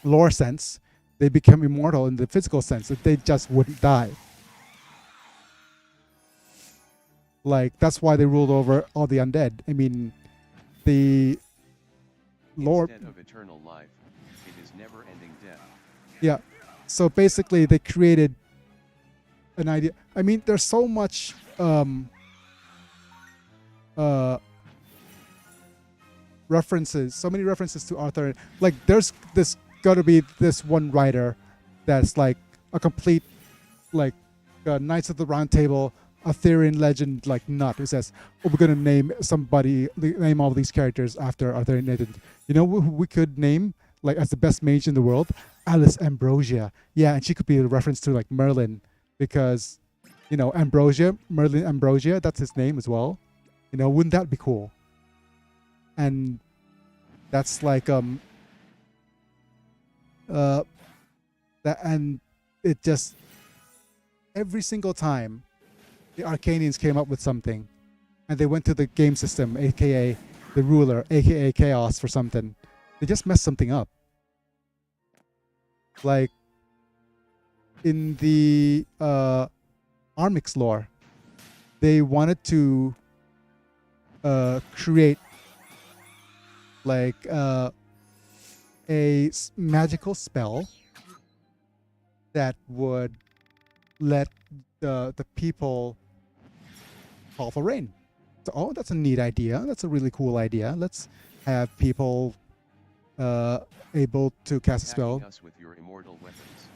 lore sense, they become immortal in the physical sense that they just wouldn't die. Like that's why they ruled over all the undead. I mean, the lore. Instead of eternal life, it is never-ending death. Yeah. So basically, they created an idea. I mean, there's so much references, so many references to Arthur. Like, there's got to be this one writer that's like a complete, like, Knights of the Round Table, Arthurian legend, like nut. Who says, "Oh, we're gonna name all these characters after Arthurian legend." You know who we could name like as the best mage in the world? Alice Ambrosia. Yeah, and she could be a reference to like Merlin, because you know Merlin Ambrosia. That's his name as well. You know, wouldn't that be cool? And that's like that, and it just every single time the Arcanians came up with something and they went to the game system, aka the ruler, aka chaos, for something, they just messed something up. Like in the Armix lore, they wanted to create like magical spell that would let the people call for rain. So, oh, that's a neat idea. That's a really cool idea. Let's have people able to cast a spell. Us with your immortal weapons.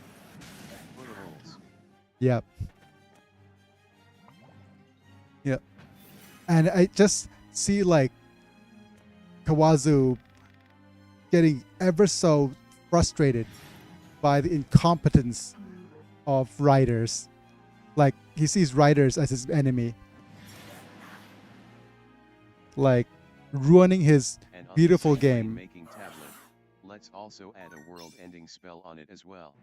Yep. Yep. And I just see like Kawazu getting ever so frustrated by the incompetence of writers. Like he sees writers as his enemy, like ruining his beautiful game. Making tablet, let's also add a world-ending spell on it as well.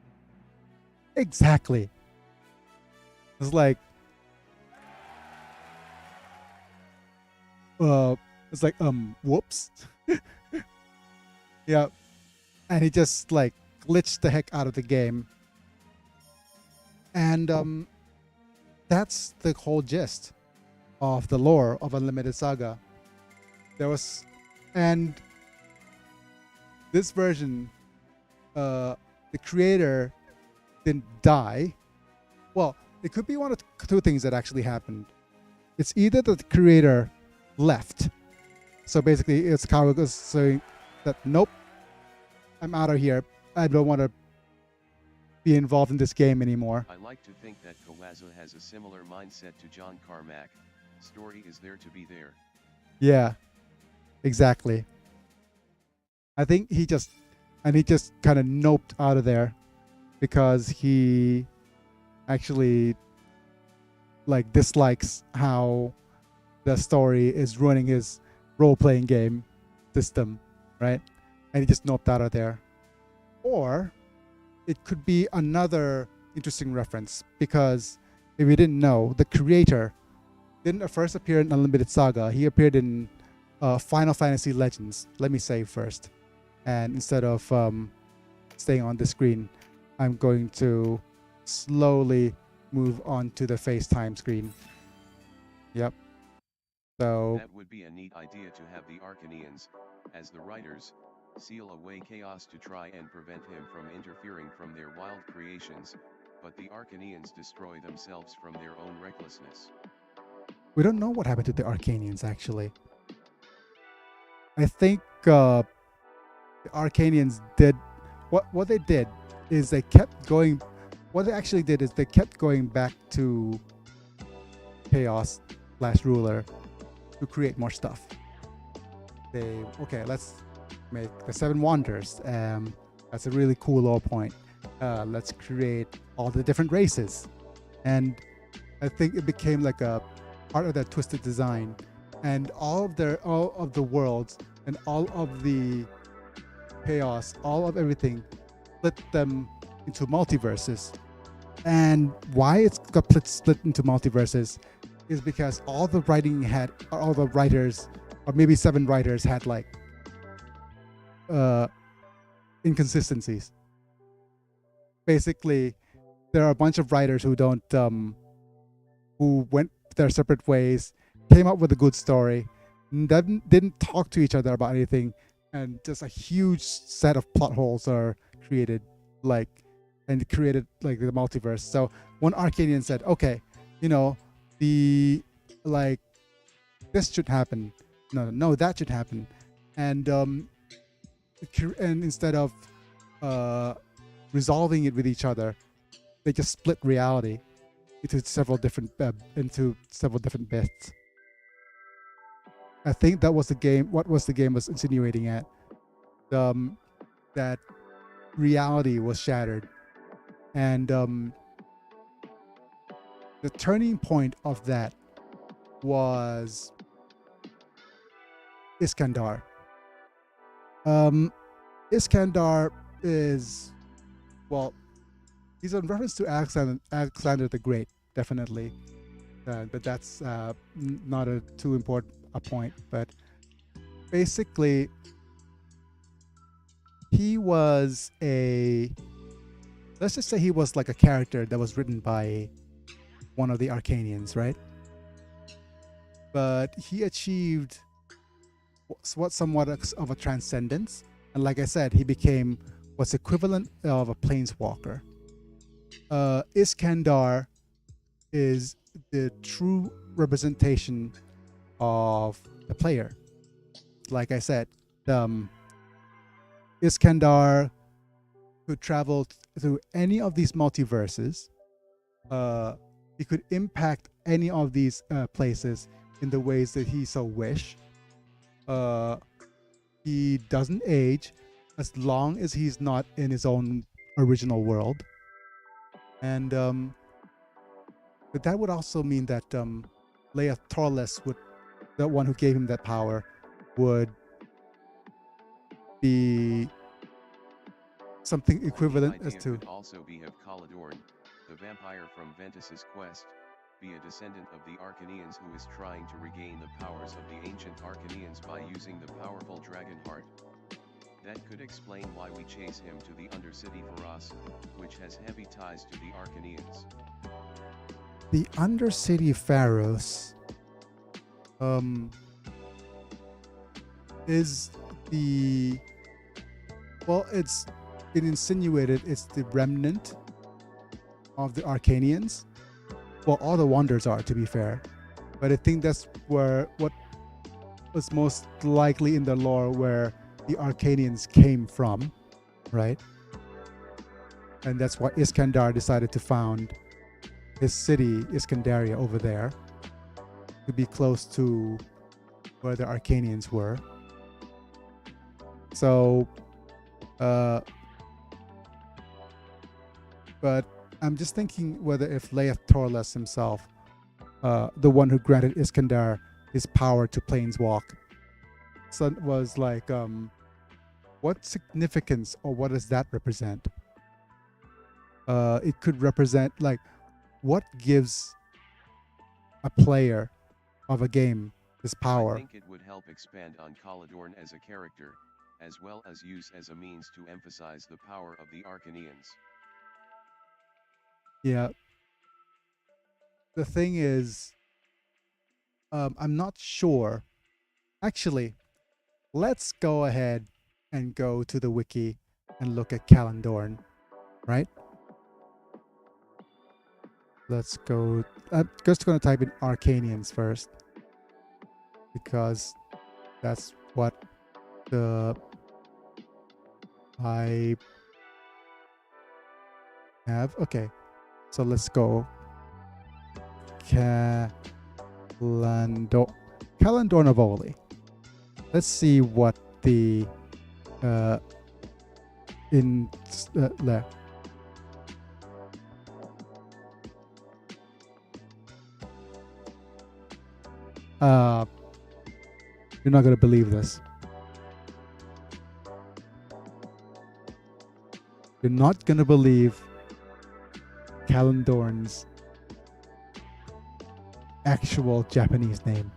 Exactly. It's like whoops. Yeah. And he just like glitched the heck out of the game. And that's the whole gist of the lore of Unlimited Saga. There was, and this version, the creator didn't die. Well, it could be one of two things that actually happened. It's either that the creator left. So basically, it's Kawago's saying that, nope, I'm out of here. I don't want to be involved in this game anymore. I like to think that Kawazu has a similar mindset to John Carmack. Story is there to be there. Yeah, exactly. I think he just kind of noped out of there because he actually like dislikes how the story is ruining his role-playing game system, right? And he just noped out of there. Or it could be another interesting reference, because if you didn't know, the creator didn't first appear in Unlimited Saga. He appeared in Final Fantasy Legends, let me say first. And instead of staying on the screen, I'm going to slowly move on to the FaceTime screen. Yep. So that would be a neat idea, to have the Arcanians, as the writers, seal away chaos to try and prevent him from interfering from their wild creations, but the Arcanians destroy themselves from their own recklessness. We don't know what happened to the Arcanians, actually. I think the Arcanians did what they did is they kept going. What they actually did is they kept going back to Chaos / Ruler to create more stuff. Let's make the 7 Wonders. That's a really cool lore point. Let's create all the different races, and I think it became like a part of that twisted design, and all of the worlds and all of the chaos, all of everything, split them into multiverses. And why it's got split into multiverses is because all the writers, or maybe 7 writers, had like inconsistencies. Basically, there are a bunch of writers who who went their separate ways, came up with a good story, didn't talk to each other about anything, and just a huge set of plot holes are created, and created like the multiverse. So one Arcanian said, okay, the like this should happen, no, that should happen, and instead of resolving it with each other, they just split reality into several different bits. I think that was the game. What was the game was insinuating at, that reality was shattered, and the turning point of that was Iskandar. Iskandar is, well, he's in reference to Alexander the Great, definitely, but that's not a too important a point. But basically, he was let's just say he was like a character that was written by one of the Arcanians, right? But he achieved somewhat of a transcendence, and like I said, he became what's equivalent of a planeswalker. Iskandar is the true representation of the player. Like I said, Iskandar could travel through any of these multiverses. He could impact any of these places in the ways that he so wish. He doesn't age as long as he's not in his own original world. And but that would also mean that Leia Torles, the one who gave him that power, would be something equivalent as to. Could also be of Caladorn, the vampire from Ventus's quest, be a descendant of the Arcanians who is trying to regain the powers of the ancient Arcanians by using the powerful dragon heart. That could explain why we chase him to the Undercity Pharos, which has heavy ties to the Arcanians. The Undercity Pharos is the, well, it's been insinuated it's the remnant of the Arcanians. Well, all the Wonders are, to be fair, but I think that's what was most likely in the lore where the Arcanians came from, right? And that's why Iskandar decided to found his city, Iskandaria, over there, to be close to where the Arcanians were. So, but I'm just thinking whether if Leia Torles himself, the one who granted Iskandar his power to planeswalk, so was like, what significance or what does that represent? It could represent like what gives a player of a game this power. I think it would help expand on Caladorn as a character, as well as use as a means to emphasize the power of the Arcanians. Yeah. The thing is, I'm not sure. Actually, let's go ahead and go to the wiki and look at Caladorn, right? Let's go. I'm just going to type in Arcanians first, because that's what I have. Okay, so let's go. Calandornavoli. Let's see what the in le. You're not gonna believe this. You're not gonna believe Calandorn's actual Japanese name.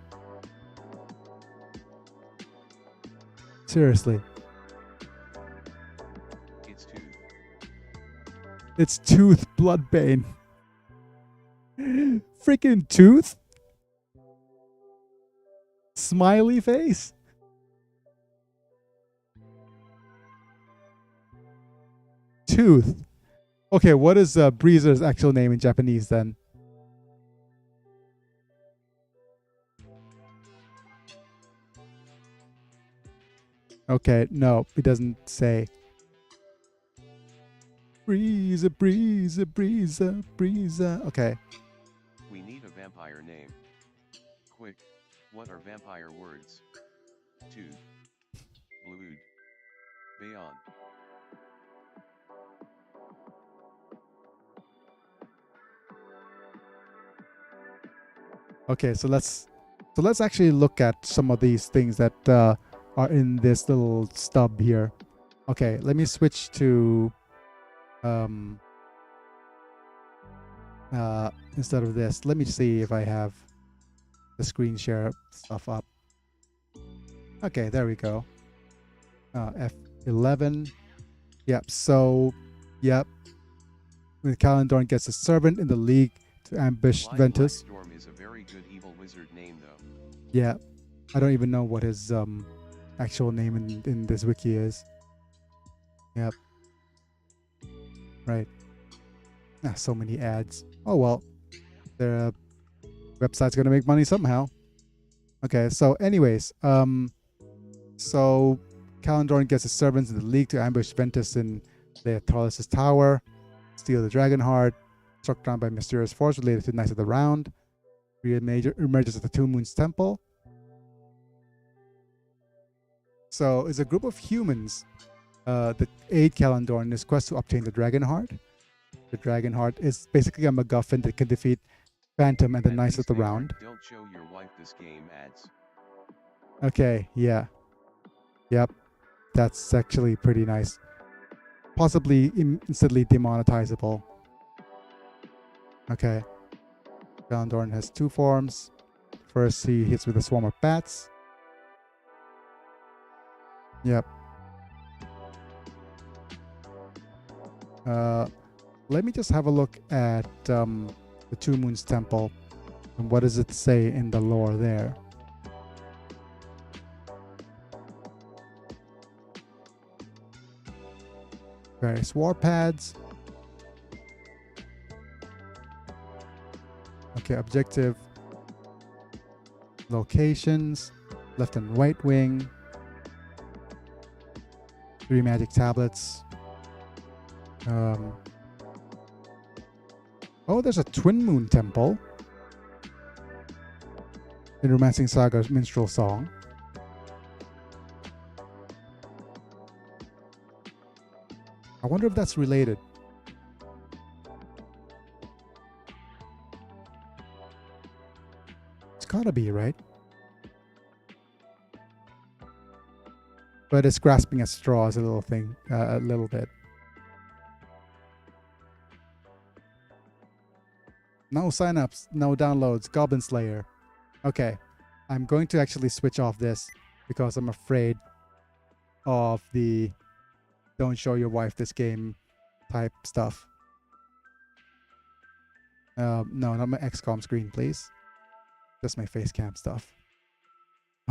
Seriously. It's Tooth. It's Tooth Bloodbane. Freaking Tooth? Smiley face? Tooth. Okay, what is Breezer's actual name in Japanese then? Okay, no, it doesn't say. Breezer, breezer, breezer, breezer. Okay. We need a vampire name. Quick, what are vampire words? Tooth. Blood. Bayon. Okay, so let's actually look at some of these things that are in this little stub here. Okay, let me switch to instead of this. Let me see if I have the screen share stuff up. Okay, there we go. F11. Yep. So, yep. When Calandorn gets a servant in the league to ambush Ventus. Storm is a very good evil wizard name, though. Yeah, I don't even know what his actual name in this wiki is. Yep. Right. So many ads. Oh well, their website's gonna make money somehow. Okay. So, anyways, so Calandorn gets his servants in the league to ambush Ventus in Leotalis' tower, steal the dragon heart, struck down by mysterious force related to Knights of the Round. Emerges at the Two Moons Temple. So it's a group of humans that aid Calandorn in his quest to obtain the dragon heart. The dragon heart is basically a MacGuffin that can defeat Phantom and the Knights of the Round. Don't show your wife this game ads. Okay, yeah. Yep. That's actually pretty nice. Possibly instantly demonetizable. Okay. Calandorn has two forms. First, he hits with a swarm of bats. Yep. Let me just have a look at the Two Moons Temple. And what does it say in the lore there? Various warpads. Okay, objective. Locations. Left and right wing. 3 magic tablets. Oh, there's a Twin Moon Temple. In Romancing Saga's Minstrel Song. I wonder if that's related. It's gotta be, right? But it's grasping at straws a little thing, a little bit. No signups, no downloads, Goblin Slayer. Okay, I'm going to actually switch off this because I'm afraid of the don't show your wife this game type stuff. No, not my XCOM screen, please. Just my face cam stuff.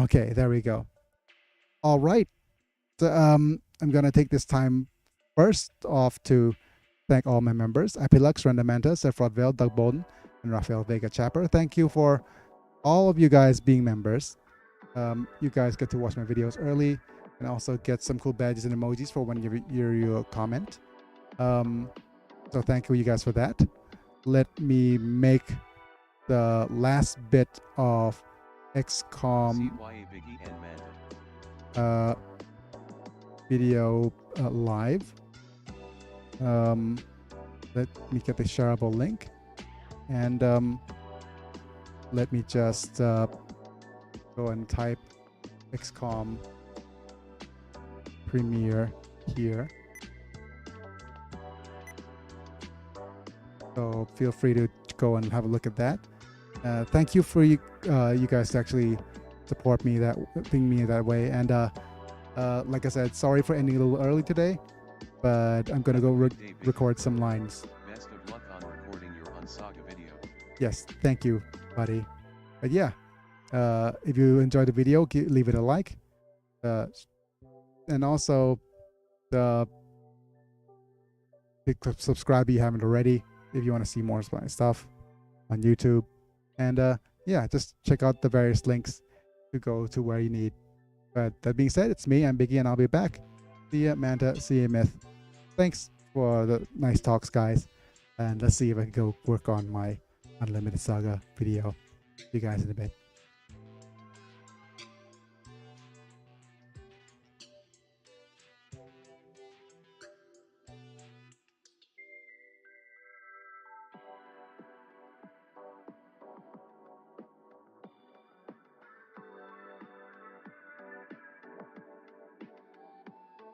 Okay, there we go. All right. So, I'm going to take this time first off to thank all my members. Apilux, Rendamenta, Sephrod Vale, Doug Bolden, and Rafael Vega Chapper. Thank you for all of you guys being members. You guys get to watch my videos early and also get some cool badges and emojis for when you comment. So thank you guys for that. Let me make the last bit of XCOM CYA Biggy and Manta. video live. Let me get the shareable link, and let me just go and type XCOM Premiere here. So feel free to go and have a look at that. Thank you for you guys to actually support me that way. And like I said, sorry for ending a little early today, but I'm gonna go record some lines. Best of luck on recording your Unsaga video. Yes, thank you, buddy. But yeah, if you enjoyed the video, leave it a like, and also subscribe if you haven't already, if you want to see more stuff on YouTube. And yeah, just check out the various links to go to where you need. But that being said, it's me, I'm Biggy, and I'll be back. See ya, Manta, see ya, Myth. Thanks for the nice talks, guys. And let's see if I can go work on my Unlimited Saga video. See you guys in a bit.